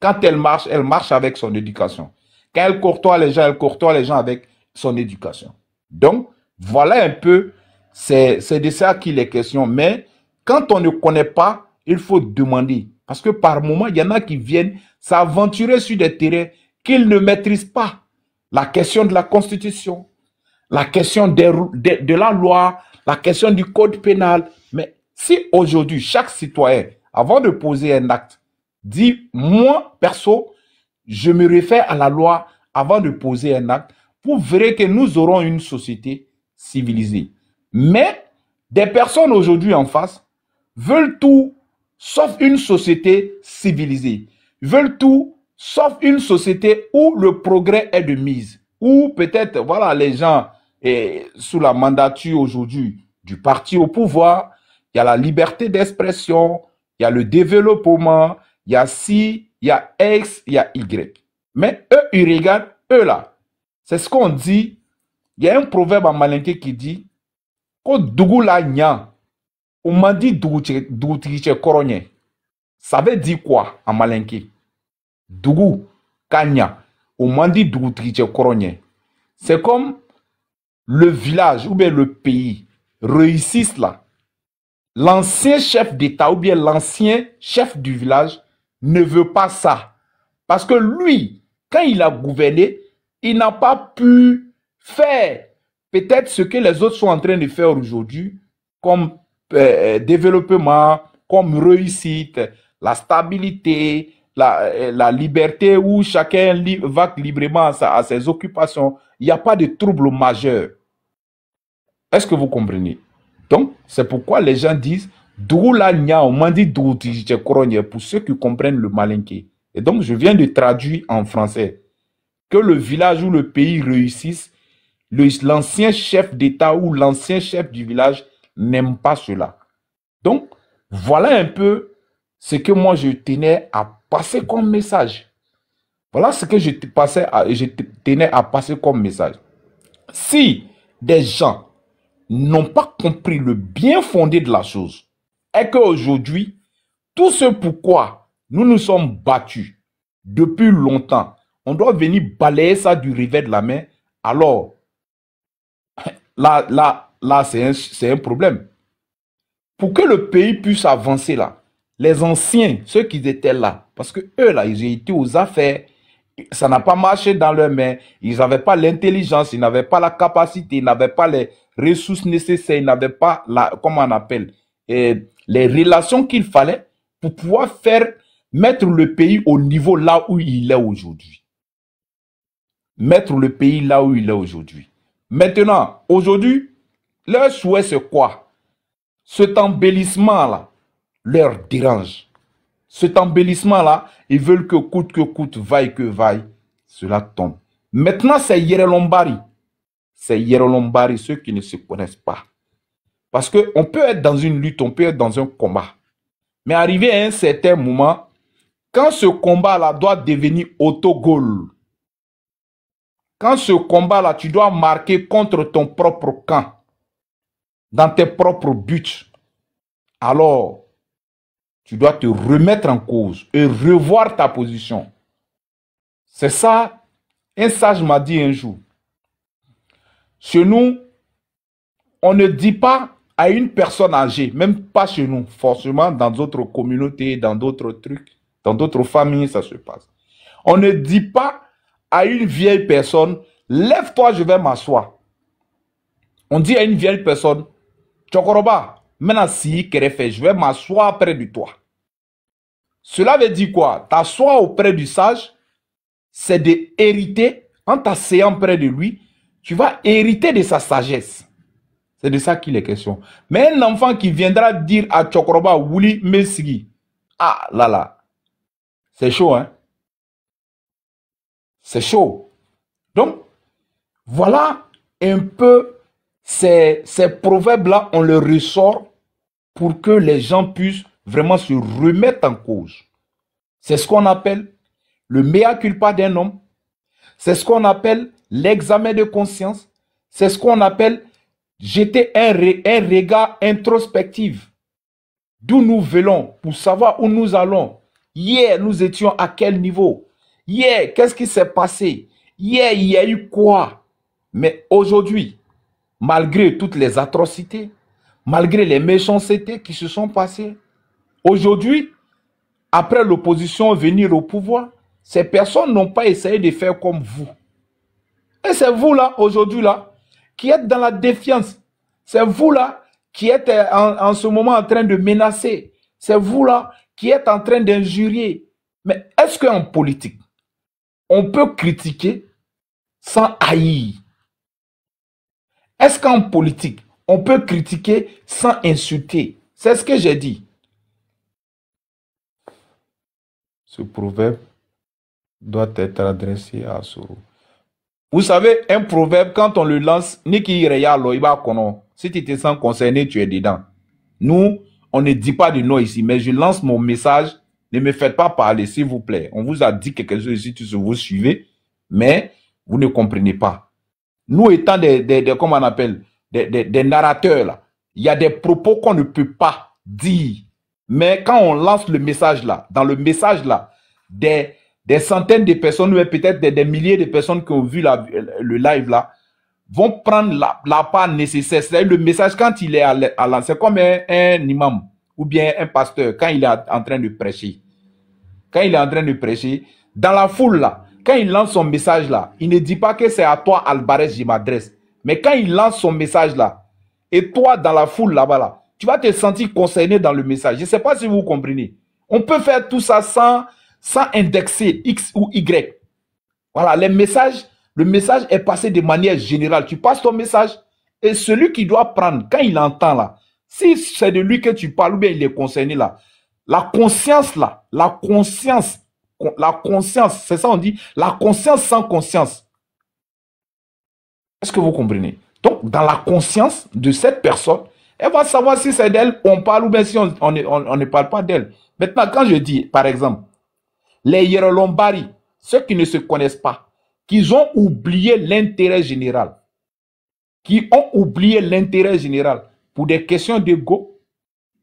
Quand elle marche avec son éducation. Quand elle courtoie les gens avec son éducation. Donc, voilà un peu, c'est de ça qu'il est question. Mais quand on ne connaît pas, il faut demander. Parce que par moment, il y en a qui viennent s'aventurer sur des terrains qu'ils ne maîtrisent pas. La question de la Constitution, la question de la loi, la question du code pénal. Mais si aujourd'hui, chaque citoyen, avant de poser un acte, dit, moi, perso, je me réfère à la loi avant de poser un acte, vous verrez que nous aurons une société civilisée. Mais des personnes aujourd'hui en face veulent tout sauf une société civilisée. Veulent tout sauf une société où le progrès est de mise. Où peut-être, voilà, les gens sous la mandature aujourd'hui du parti au pouvoir, il y a la liberté d'expression, il y a le développement, il y a ci, il y a X, il y a Y. Mais eux, ils regardent, eux là. C'est ce qu'on dit. Il y a un proverbe en malinké qui dit Ko dugu la nya, on m'a dit dugu koronye. Ça veut dire quoi en malinké? Dugu kanya, on m'a dit dugu koronye. C'est comme le village ou bien le pays réussissent là. L'ancien chef d'État ou bien l'ancien chef du village ne veut pas ça. Parce que lui, quand il a gouverné, il n'a pas pu faire peut-être ce que les autres sont en train de faire aujourd'hui, comme développement, comme réussite, la stabilité, la liberté où chacun va librement à ses occupations. Il n'y a pas de trouble majeur. Est-ce que vous comprenez? Donc, c'est pourquoi les gens disent Doula nya, on m'a dit pour ceux qui comprennent le malinké. Et donc, je viens de traduire en français que le village ou le pays réussisse, l'ancien chef d'État ou l'ancien chef du village n'aime pas cela. Donc, voilà un peu ce que moi je tenais à passer comme message. Voilà ce que je tenais à passer comme message. Si des gens n'ont pas compris le bien fondé de la chose, et qu'aujourd'hui, tout ce pourquoi nous nous sommes battus depuis longtemps, on doit venir balayer ça du revers de la main, alors, là c'est un problème. Pour que le pays puisse avancer là, les anciens, ceux qui étaient là, parce que eux là, ils étaient aux affaires, ça n'a pas marché dans leurs mains, ils n'avaient pas l'intelligence, ils n'avaient pas la capacité, ils n'avaient pas les ressources nécessaires, ils n'avaient pas comment on appelle, les relations qu'il fallait pour pouvoir mettre le pays au niveau là où il est aujourd'hui. Mettre le pays là où il est aujourd'hui. Maintenant, aujourd'hui, leur souhait c'est quoi? Cet embellissement-là leur dérange. Cet embellissement-là, ils veulent que coûte, vaille que vaille, cela tombe. Maintenant, c'est Yerolombari. C'est Yerolombari, ceux qui ne se connaissent pas. Parce qu'on peut être dans une lutte, on peut être dans un combat. Mais arrivé à un certain moment, quand ce combat-là doit devenir autogol, quand ce combat-là, tu dois marquer contre ton propre camp, dans tes propres buts, alors tu dois te remettre en cause et revoir ta position. C'est ça, un sage m'a dit un jour. Chez nous, on ne dit pas à une personne âgée, même pas chez nous, forcément dans d'autres communautés, dans d'autres trucs, dans d'autres familles, ça se passe. On ne dit pas à une vieille personne, lève-toi, je vais m'asseoir. On dit à une vieille personne, Chokoroba, maintenant si je vais m'asseoir près de toi. Cela veut dire quoi? T'asseoir auprès du sage, c'est d'hériter, en t'asseyant près de lui, tu vas hériter de sa sagesse. C'est de ça qu'il est question. Mais un enfant qui viendra dire à Chokoroba, Wuli Mesigi, ah là, c'est chaud, hein? C'est chaud. Donc, voilà un peu ces proverbes-là, on les ressort pour que les gens puissent vraiment se remettre en cause. C'est ce qu'on appelle le mea culpa d'un homme. C'est ce qu'on appelle l'examen de conscience. C'est ce qu'on appelle jeter un regard introspectif. D'où nous venons pour savoir où nous allons. Hier, nous étions à quel niveau? Hier, qu'est-ce qui s'est passé? Hier, il y a eu quoi? Mais aujourd'hui, malgré toutes les atrocités, malgré les méchancetés qui se sont passées, aujourd'hui, après l'opposition venir au pouvoir, ces personnes n'ont pas essayé de faire comme vous. Et c'est vous là, aujourd'hui là, qui êtes dans la défiance. C'est vous là qui êtes en ce moment en train de menacer. C'est vous là qui êtes en train d'injurier. Mais est-ce qu'en politique, on peut critiquer sans haïr? Est-ce qu'en politique, on peut critiquer sans insulter? C'est ce que j'ai dit. Ce proverbe doit être adressé à Soro. Vous savez, un proverbe, quand on le lance, si tu te sens concerné, tu es dedans. Nous, on ne dit pas de non ici, mais je lance mon message. Ne me faites pas parler, s'il vous plaît. On vous a dit quelque chose ici, vous suivez, mais vous ne comprenez pas. Nous étant comment on appelle, des narrateurs, là, il y a des propos qu'on ne peut pas dire. Mais quand on lance le message là, dans le message là, des centaines de personnes, ou peut-être des milliers de personnes qui ont vu le live là, vont prendre la part nécessaire. C'est-à-dire le message, quand il est à lancer, comme un imam ou bien un pasteur, quand il est en train de prêcher. Quand il est en train de prêcher, dans la foule là, quand il lance son message là, il ne dit pas que c'est à toi, Alvarez, je m'adresse. Mais quand il lance son message là, et toi dans la foule là-bas là, tu vas te sentir concerné dans le message. Je ne sais pas si vous comprenez. On peut faire tout ça sans indexer X ou Y. Voilà, le message est passé de manière générale. Tu passes ton message et celui qui doit prendre, quand il entend là, si c'est de lui que tu parles ou bien il est concerné là, la conscience là, la conscience, c'est ça on dit, la conscience sans conscience. Est-ce que vous comprenez? Donc, dans la conscience de cette personne, elle va savoir si c'est d'elle on parle ou bien si on ne parle pas d'elle. Maintenant, quand je dis, par exemple, les Yerolombari, ceux qui ne se connaissent pas, qu'ils ont oublié l'intérêt général, pour des questions d'ego,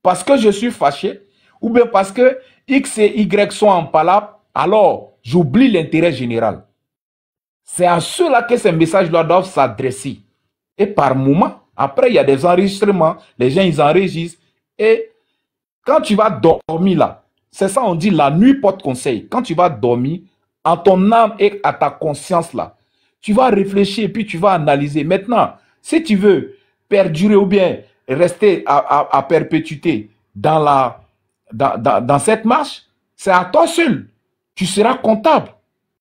parce que je suis fâché, ou bien parce que X et Y sont en palabre, alors j'oublie l'intérêt général. C'est à ceux-là que ces messages-là doivent s'adresser. Et par moment, après, il y a des enregistrements, les gens, ils enregistrent. Et quand tu vas dormir là, c'est ça, on dit la nuit porte conseil. Quand tu vas dormir, en ton âme et à ta conscience là, tu vas réfléchir et puis tu vas analyser. Maintenant, si tu veux perdurer ou bien rester à perpétuité dans cette marche, c'est à toi seul. Tu seras comptable.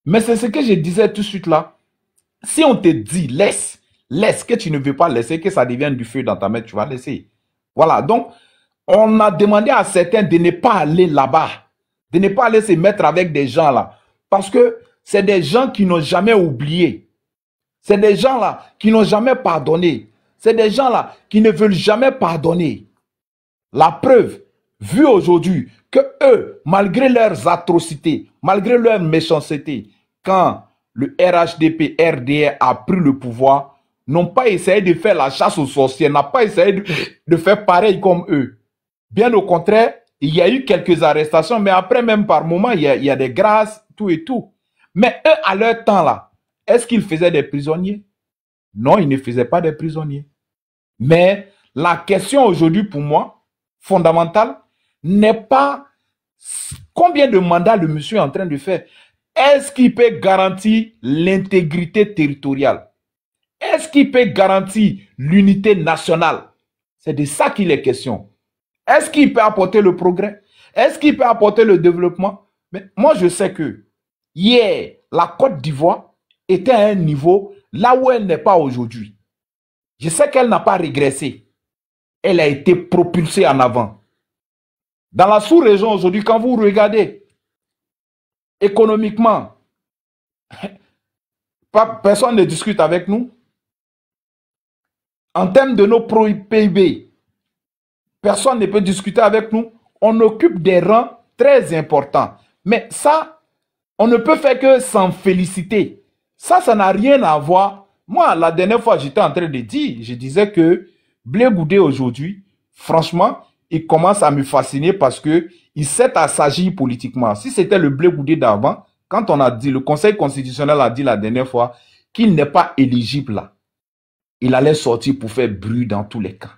Mais c'est ce que je disais tout de suite là. Si on te dit laisse que tu ne veux pas laisser, que ça devienne du feu dans ta main, tu vas laisser. Voilà, donc on a demandé à certains de ne pas aller là-bas, de ne pas aller se mettre avec des gens là, parce que c'est des gens qui n'ont jamais oublié. C'est des gens là qui n'ont jamais pardonné. C'est des gens là qui ne veulent jamais pardonner. La preuve, vu aujourd'hui que eux, malgré leurs atrocités, malgré leur méchanceté, quand le RHDP, RDR a pris le pouvoir, n'ont pas essayé de faire la chasse aux sorciers, n'ont pas essayé de faire pareil comme eux. Bien au contraire, il y a eu quelques arrestations, mais après même par moment, il y a des grâces, tout et tout. Mais eux, à leur temps là, est-ce qu'ils faisaient des prisonniers? Non, ils ne faisaient pas des prisonniers. Mais la question aujourd'hui pour moi, fondamentale, n'est pas combien de mandats le monsieur est en train de faire. Est-ce qu'il peut garantir l'intégrité territoriale? Est-ce qu'il peut garantir l'unité nationale? C'est de ça qu'il est question. Est-ce qu'il peut apporter le progrès? Est-ce qu'il peut apporter le développement? Mais moi, je sais que hier, la Côte d'Ivoire était à un niveau là où elle n'est pas aujourd'hui. Je sais qu'elle n'a pas régressé. Elle a été propulsée en avant. Dans la sous-région aujourd'hui, quand vous regardez économiquement, personne ne discute avec nous. En termes de nos PIB, personne ne peut discuter avec nous. On occupe des rangs très importants. Mais ça, on ne peut faire que s'en féliciter. Ça n'a rien à voir. Moi, la dernière fois, j'étais en train de dire, je disais que Blé Goudé aujourd'hui, franchement, il commence à me fasciner parce qu'il sait s'agir politiquement. Si c'était le Blé Goudé d'avant, quand on a dit, le Conseil constitutionnel a dit la dernière fois qu'il n'est pas éligible là, il allait sortir pour faire bruit dans tous les cas.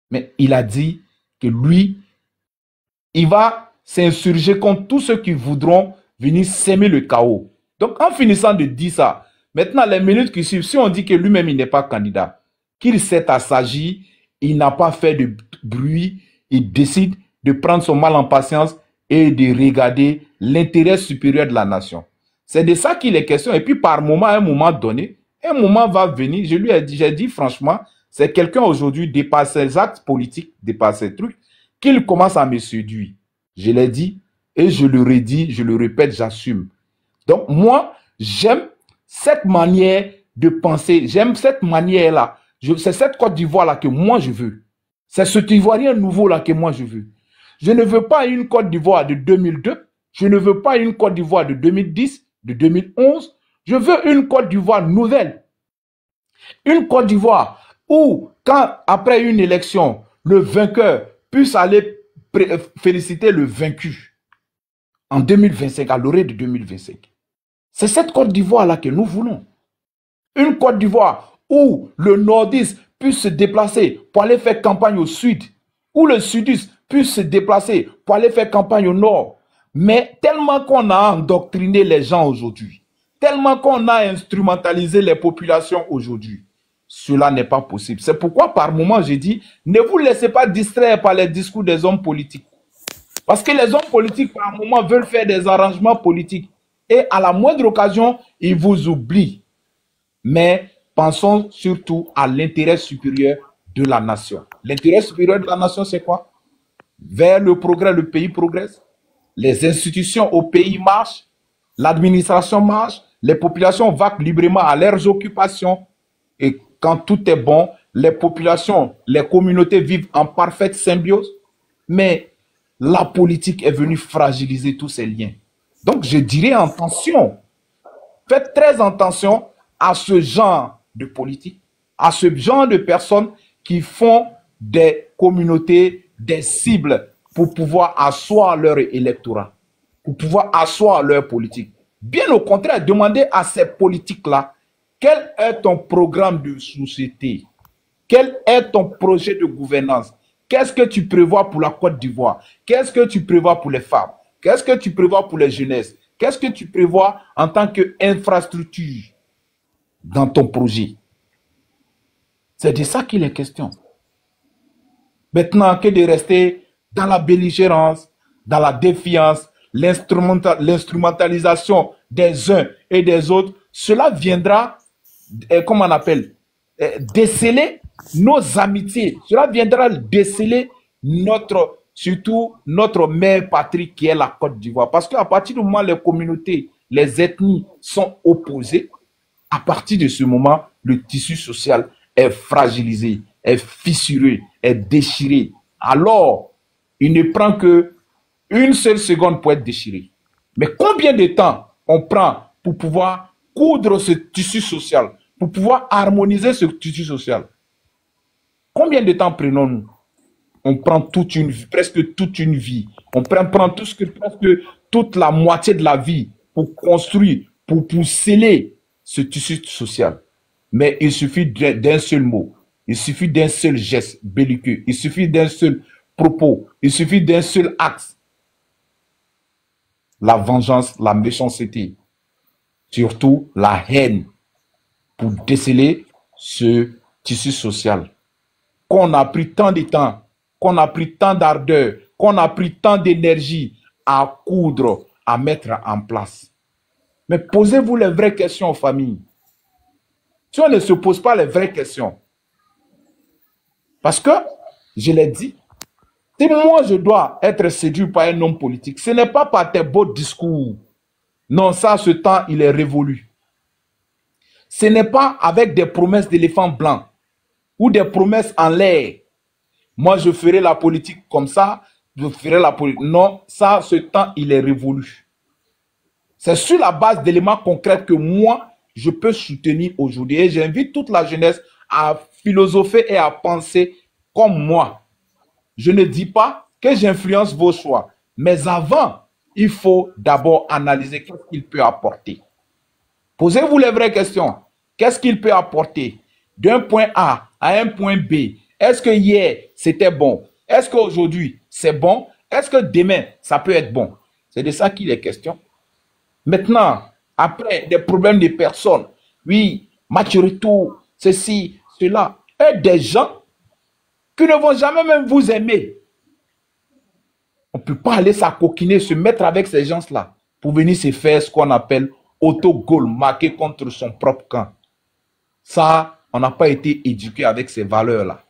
Mais il a dit que lui, il va s'insurger contre tous ceux qui voudront venir s'aimer le chaos. Donc, en finissant de dire ça, maintenant, les minutes qui suivent, si on dit que lui-même, il n'est pas candidat, qu'il s'est assagi, il n'a pas fait de bruit, il décide de prendre son mal en patience et de regarder l'intérêt supérieur de la nation. C'est de ça qu'il est question. Et puis par moment, à un moment donné, un moment va venir, j'ai dit franchement, c'est quelqu'un aujourd'hui dépasse ses actes politiques, dépasse ses trucs, qu'il commence à me séduire. Je l'ai dit et je le redis, je le répète, j'assume. Donc moi, j'aime cette manière de penser, j'aime cette manière-là. C'est cette Côte d'Ivoire-là que moi je veux. C'est cet Ivoirien nouveau-là que moi je veux. Je ne veux pas une Côte d'Ivoire de 2002, je ne veux pas une Côte d'Ivoire de 2010, de 2011. Je veux une Côte d'Ivoire nouvelle. Une Côte d'Ivoire où, quand après une élection, le vainqueur puisse aller féliciter le vaincu en 2025, à l'orée de 2025. C'est cette Côte d'Ivoire-là que nous voulons. Une Côte d'Ivoire où le nordiste puisse se déplacer pour aller faire campagne au sud, où le sudiste puisse se déplacer pour aller faire campagne au nord. Mais tellement qu'on a endoctriné les gens aujourd'hui, tellement qu'on a instrumentalisé les populations aujourd'hui, cela n'est pas possible. C'est pourquoi par moment j'ai dit, ne vous laissez pas distraire par les discours des hommes politiques. Parce que les hommes politiques par moment veulent faire des arrangements politiques. Et à la moindre occasion, ils vous oublient. Mais pensons surtout à l'intérêt supérieur de la nation. L'intérêt supérieur de la nation, c'est quoi? Vers le progrès, le pays progresse. Les institutions au pays marchent. L'administration marche. Les populations vaquent librement à leurs occupations. Et quand tout est bon, les populations, les communautés vivent en parfaite symbiose. Mais la politique est venue fragiliser tous ces liens. Donc, je dirais attention. Faites très attention à ce genre de politique, à ce genre de personnes qui font des communautés, des cibles pour pouvoir asseoir leur électorat, pour pouvoir asseoir leur politique. Bien au contraire, demandez à ces politiques-là, quel est ton programme de société? Quel est ton projet de gouvernance? Qu'est-ce que tu prévois pour la Côte d'Ivoire? Qu'est-ce que tu prévois pour les femmes? Qu'est-ce que tu prévois pour les jeunesses? Qu'est-ce que tu prévois en tant qu'infrastructure dans ton projet? C'est de ça qu'il est question. Maintenant, que de rester dans la belligérance, dans la défiance, l'instrumentalisation des uns et des autres, cela viendra, comment on appelle, déceler nos amitiés. Cela viendra déceler surtout notre mère patrie qui est la Côte d'Ivoire. Parce qu'à partir du moment où les communautés, les ethnies sont opposées, à partir de ce moment, le tissu social est fragilisé, est fissuré, est déchiré. Alors, il ne prend que une seule seconde pour être déchiré. Mais combien de temps on prend pour pouvoir coudre ce tissu social, pour pouvoir harmoniser ce tissu social? Combien de temps prenons-nous? On prend toute une vie, presque toute une vie. On prend presque toute la moitié de la vie pour construire, pour sceller ce tissu social. Mais il suffit d'un seul mot, il suffit d'un seul geste belliqueux, il suffit d'un seul propos, il suffit d'un seul acte. La vengeance, la méchanceté, surtout la haine, pour déceler ce tissu social. Qu'on a pris tant de temps, qu'on a pris tant d'ardeur, qu'on a pris tant d'énergie à coudre, à mettre en place. Mais posez-vous les vraies questions aux familles. Si on ne se pose pas les vraies questions, parce que, je l'ai dit, si moi je dois être séduit par un homme politique, ce n'est pas par tes beaux discours. Non, ça, ce temps, il est révolu. Ce n'est pas avec des promesses d'éléphants blancs ou des promesses en l'air. Moi, je ferai la politique comme ça, je ferai la politique. Non, ça, ce temps, il est révolu. C'est sur la base d'éléments concrets que moi, je peux soutenir aujourd'hui. Et j'invite toute la jeunesse à philosopher et à penser comme moi. Je ne dis pas que j'influence vos choix. Mais avant, il faut d'abord analyser qu'est-ce qu'il peut apporter. Posez-vous les vraies questions. Qu'est-ce qu'il peut apporter d'un point A à un point B? Est-ce que hier, c'était bon? Est-ce qu'aujourd'hui, c'est bon? Est-ce que demain, ça peut être bon? C'est de ça qu'il est question. Maintenant, après des problèmes de personnes, oui, match retour, ceci, cela, et des gens qui ne vont jamais même vous aimer. On ne peut pas aller s'acoquiner, se mettre avec ces gens-là pour venir se faire ce qu'on appelle autogol, marquer contre son propre camp. Ça, on n'a pas été éduqué avec ces valeurs-là.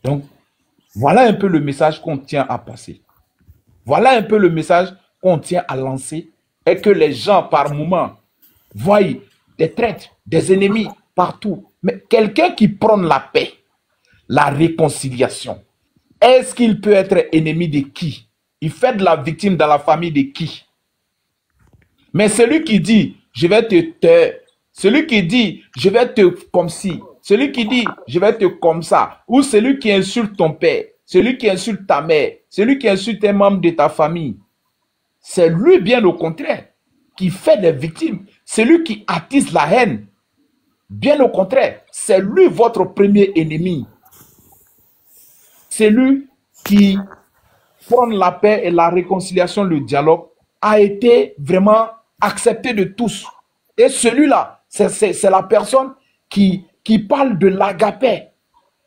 Donc, voilà un peu le message qu'on tient à passer. Voilà un peu le message qu'on tient à lancer et que les gens, par moment, voient des traîtres, des ennemis partout. Mais quelqu'un qui prône la paix, la réconciliation, est-ce qu'il peut être ennemi de qui? Il fait de la victime dans la famille de qui? Mais celui qui dit, je vais te taire, celui qui dit, je vais te comme ci, celui qui dit, je vais te comme ça, ou celui qui insulte ton père, celui qui insulte ta mère, celui qui insulte un membre de ta famille, c'est lui, bien au contraire, qui fait des victimes. Celui qui attise la haine, bien au contraire, c'est lui votre premier ennemi. Celui qui prône la paix et la réconciliation, le dialogue, a été vraiment accepté de tous. Et celui-là, c'est la personne qui parle de l'agapé.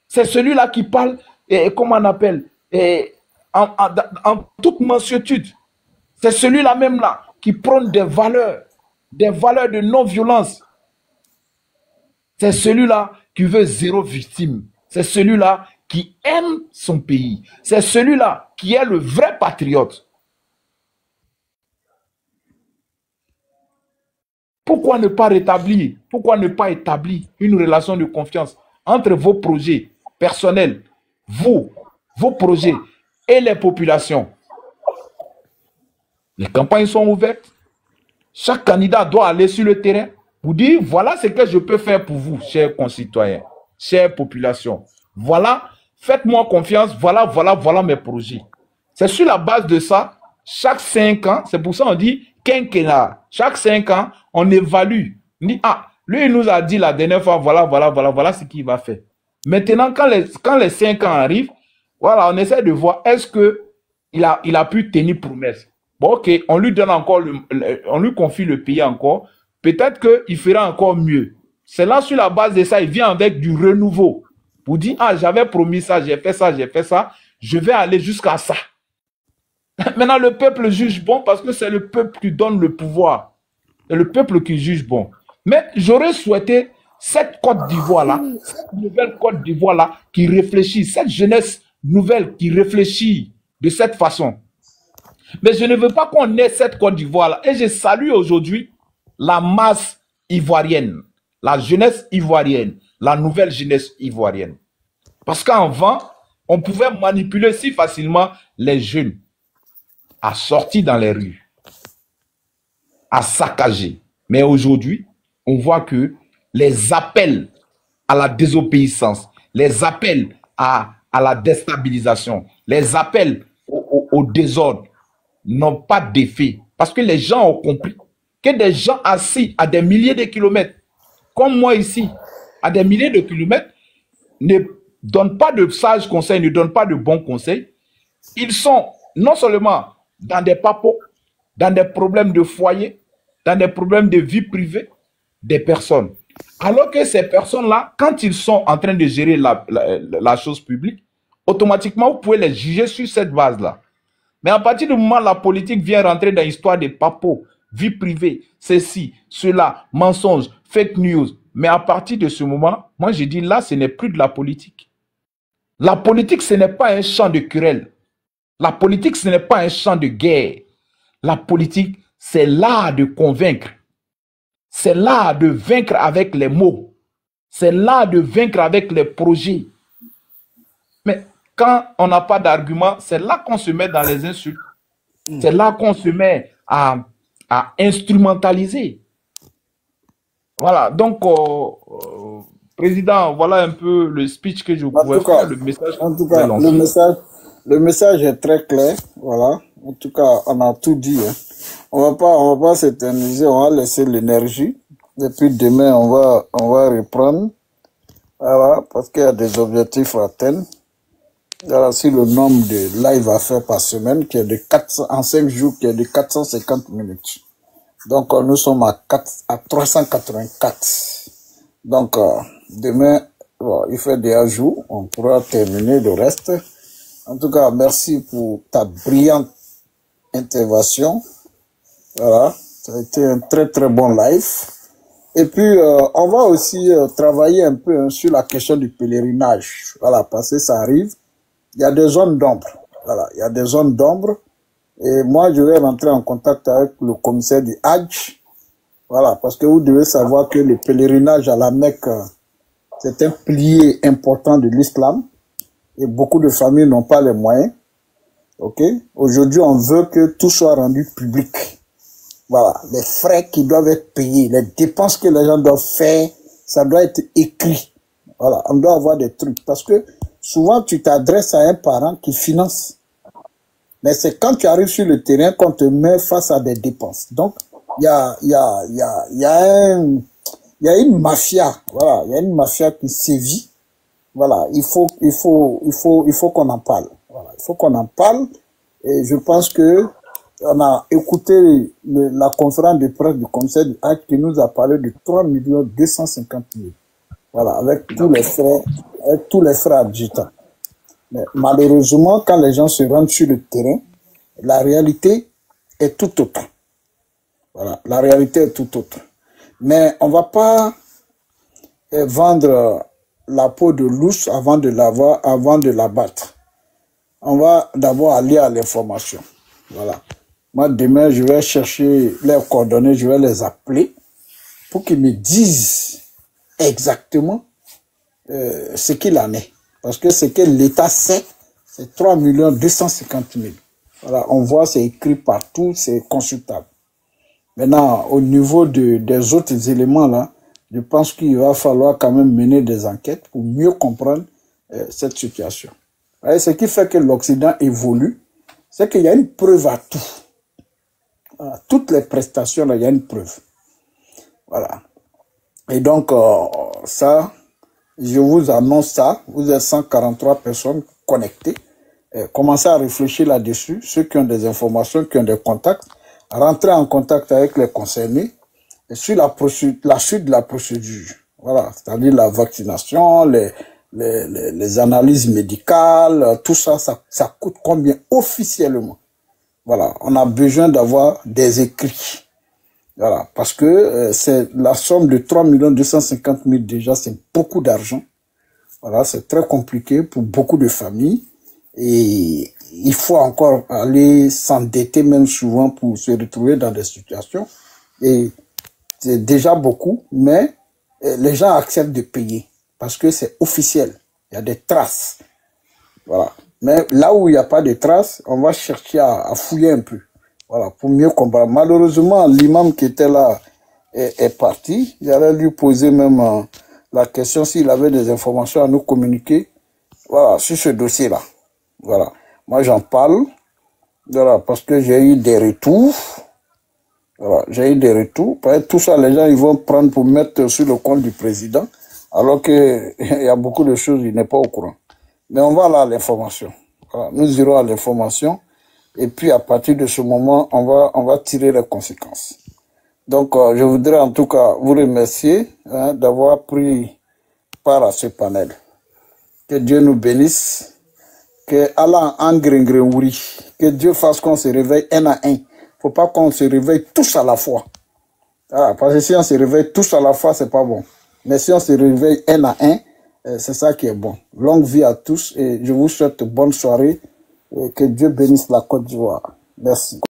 C'est celui-là qui parle, comment on appelle, en toute mansuétude. C'est celui-là même là qui prône des valeurs de non-violence. C'est celui-là qui veut zéro victime. C'est celui-là qui aime son pays. C'est celui-là qui est le vrai patriote. Pourquoi ne pas rétablir, pourquoi ne pas établir une relation de confiance entre vos projets personnels, vos projets et les populations? Les campagnes sont ouvertes. Chaque candidat doit aller sur le terrain pour dire, voilà ce que je peux faire pour vous, chers concitoyens, chères populations. Voilà, faites-moi confiance, voilà mes projets. C'est sur la base de ça, chaque 5 ans, c'est pour ça qu'on dit quinquennat. Chaque 5 ans, on évalue. On dit, ah, lui, il nous a dit la dernière fois, voilà ce qu'il va faire. Maintenant, quand les 5 ans arrivent, voilà, on essaie de voir, est-ce qu'il a pu tenir promesse. Bon, ok, on lui donne encore, on lui confie le pays encore. Peut-être qu'il fera encore mieux. C'est là, sur la base de ça, il vient avec du renouveau. Pour dire, ah, j'avais promis ça, j'ai fait ça, je vais aller jusqu'à ça. Maintenant, le peuple juge bon parce que c'est le peuple qui donne le pouvoir. C'est le peuple qui juge bon. Mais j'aurais souhaité cette Côte d'Ivoire-là, cette nouvelle Côte d'Ivoire-là qui réfléchit, cette jeunesse nouvelle qui réfléchit de cette façon. Mais je ne veux pas qu'on ait cette Côte d'Ivoire-là. Et je salue aujourd'hui la masse ivoirienne, la jeunesse ivoirienne, la nouvelle jeunesse ivoirienne. Parce qu'avant, on pouvait manipuler si facilement les jeunes à sortir dans les rues, à saccager. Mais aujourd'hui, on voit que les appels à la désobéissance, les appels à la déstabilisation, les appels au désordre n'ont pas d'effet. Parce que les gens ont compris que des gens assis à des milliers de kilomètres, comme moi ici, à des milliers de kilomètres, ne donnent pas de sages conseils, ne donnent pas de bons conseils. Ils sont non seulement dans des papos, dans des problèmes de foyer, dans des problèmes de vie privée des personnes. Alors que ces personnes-là, quand ils sont en train de gérer la chose publique, automatiquement, vous pouvez les juger sur cette base-là. Mais à partir du moment où la politique vient rentrer dans l'histoire des papos, vie privée, ceci, cela, mensonges, fake news, mais à partir de ce moment, moi je dis là, ce n'est plus de la politique. La politique, ce n'est pas un champ de querelle. La politique, ce n'est pas un champ de guerre. La politique, c'est l'art de convaincre. C'est l'art de vaincre avec les mots. C'est l'art de vaincre avec les projets. Mais quand on n'a pas d'argument, c'est là qu'on se met dans les insultes. C'est là qu'on se met à instrumentaliser. Voilà, donc, Président, voilà un peu le speech que je pouvais faire, le message. En tout cas, le message est très clair. Voilà. En tout cas, on a tout dit. Hein. On va pas s'éterniser, on va laisser l'énergie. Depuis demain, on va reprendre. Voilà, parce qu'il y a des objectifs à atteindre. Voilà, si le nombre de live à faire par semaine, qui est de 400, en 5 jours, qui est de 450 minutes. Donc, nous sommes à 384. Donc, demain, Bon, il fait des ajouts, on pourra terminer le reste. En tout cas, merci pour ta brillante intervention. Voilà, ça a été un très très bon live. Et puis, on va aussi travailler un peu sur la question du pèlerinage. Voilà, parce que ça arrive. Il y a des zones d'ombre. Voilà, il y a des zones d'ombre. Et moi, je vais rentrer en contact avec le commissaire du Hajj. Voilà, parce que vous devez savoir que le pèlerinage à la Mecque, c'est un pilier important de l'islam. Et beaucoup de familles n'ont pas les moyens. Ok? Aujourd'hui, on veut que tout soit rendu public. Voilà, les frais qui doivent être payés, les dépenses que les gens doivent faire, ça doit être écrit. Voilà, on doit avoir des trucs. Parce que souvent, tu t'adresses à un parent qui finance. Mais c'est quand tu arrives sur le terrain qu'on te met face à des dépenses. Donc, il y a une mafia. Voilà, il y a une mafia qui sévit. Voilà, il faut qu'on en parle. Voilà, il faut qu'on en parle. Et je pense que on a écouté la conférence de presse du commissaire du Hajj qui nous a parlé de 3 250 000. Voilà, avec tous les frais adjutants. Mais malheureusement, quand les gens se rendent sur le terrain, la réalité est tout autre. Voilà, la réalité est tout autre. Mais on va pas vendre la peau de l'ours avant de l'abattre. On va d'abord aller à l'information. Voilà. Moi, demain, je vais chercher leurs coordonnées, je vais les appeler pour qu'ils me disent exactement ce qu'il en est. Parce que ce que l'État sait, c'est 3 250 000. Voilà, on voit, c'est écrit partout, c'est consultable. Maintenant, au niveau des autres éléments, là, je pense qu'il va falloir quand même mener des enquêtes pour mieux comprendre cette situation. Et ce qui fait que l'Occident évolue, c'est qu'il y a une preuve à tout. Voilà, toutes les prestations, là, il y a une preuve. Voilà. Et donc, ça, je vous annonce ça. Vous êtes 143 personnes connectées. Commencez à réfléchir là-dessus. Ceux qui ont des informations, qui ont des contacts, rentrez en contact avec les concernés et sur la suite de la procédure. Voilà, c'est-à-dire la vaccination, les analyses médicales, tout ça, ça coûte combien officiellement? Voilà, on a besoin d'avoir des écrits. Voilà, parce que c'est la somme de 3 250 000 déjà, c'est beaucoup d'argent. Voilà, c'est très compliqué pour beaucoup de familles. Et il faut encore aller s'endetter même souvent pour se retrouver dans des situations. Et c'est déjà beaucoup, mais les gens acceptent de payer parce que c'est officiel. Il y a des traces. Voilà. Mais là où il n'y a pas de traces, on va chercher à fouiller un peu. Voilà, pour mieux comprendre. Malheureusement, l'imam qui était là est parti. J'allais lui poser même la question s'il avait des informations à nous communiquer. Voilà, sur ce dossier-là. Voilà. Moi, j'en parle. Voilà, parce que j'ai eu des retours. Voilà, j'ai eu des retours. Tout ça, les gens, ils vont prendre pour mettre sur le compte du président. Alors que il y a beaucoup de choses, il n'est pas au courant. Mais on va là à l'information. Voilà, nous irons à l'information. Et puis, à partir de ce moment, on va tirer les conséquences. Donc, je voudrais en tout cas vous remercier d'avoir pris part à ce panel. Que Dieu nous bénisse. Que Allah engrengrenouri. Que Dieu fasse qu'on se réveille un à un. Faut pas qu'on se réveille tous à la fois. Ah, parce que si on se réveille tous à la fois, c'est pas bon. Mais si on se réveille un à un, c'est ça qui est bon. Longue vie à tous et je vous souhaite bonne soirée et que Dieu bénisse la Côte d'Ivoire. Merci.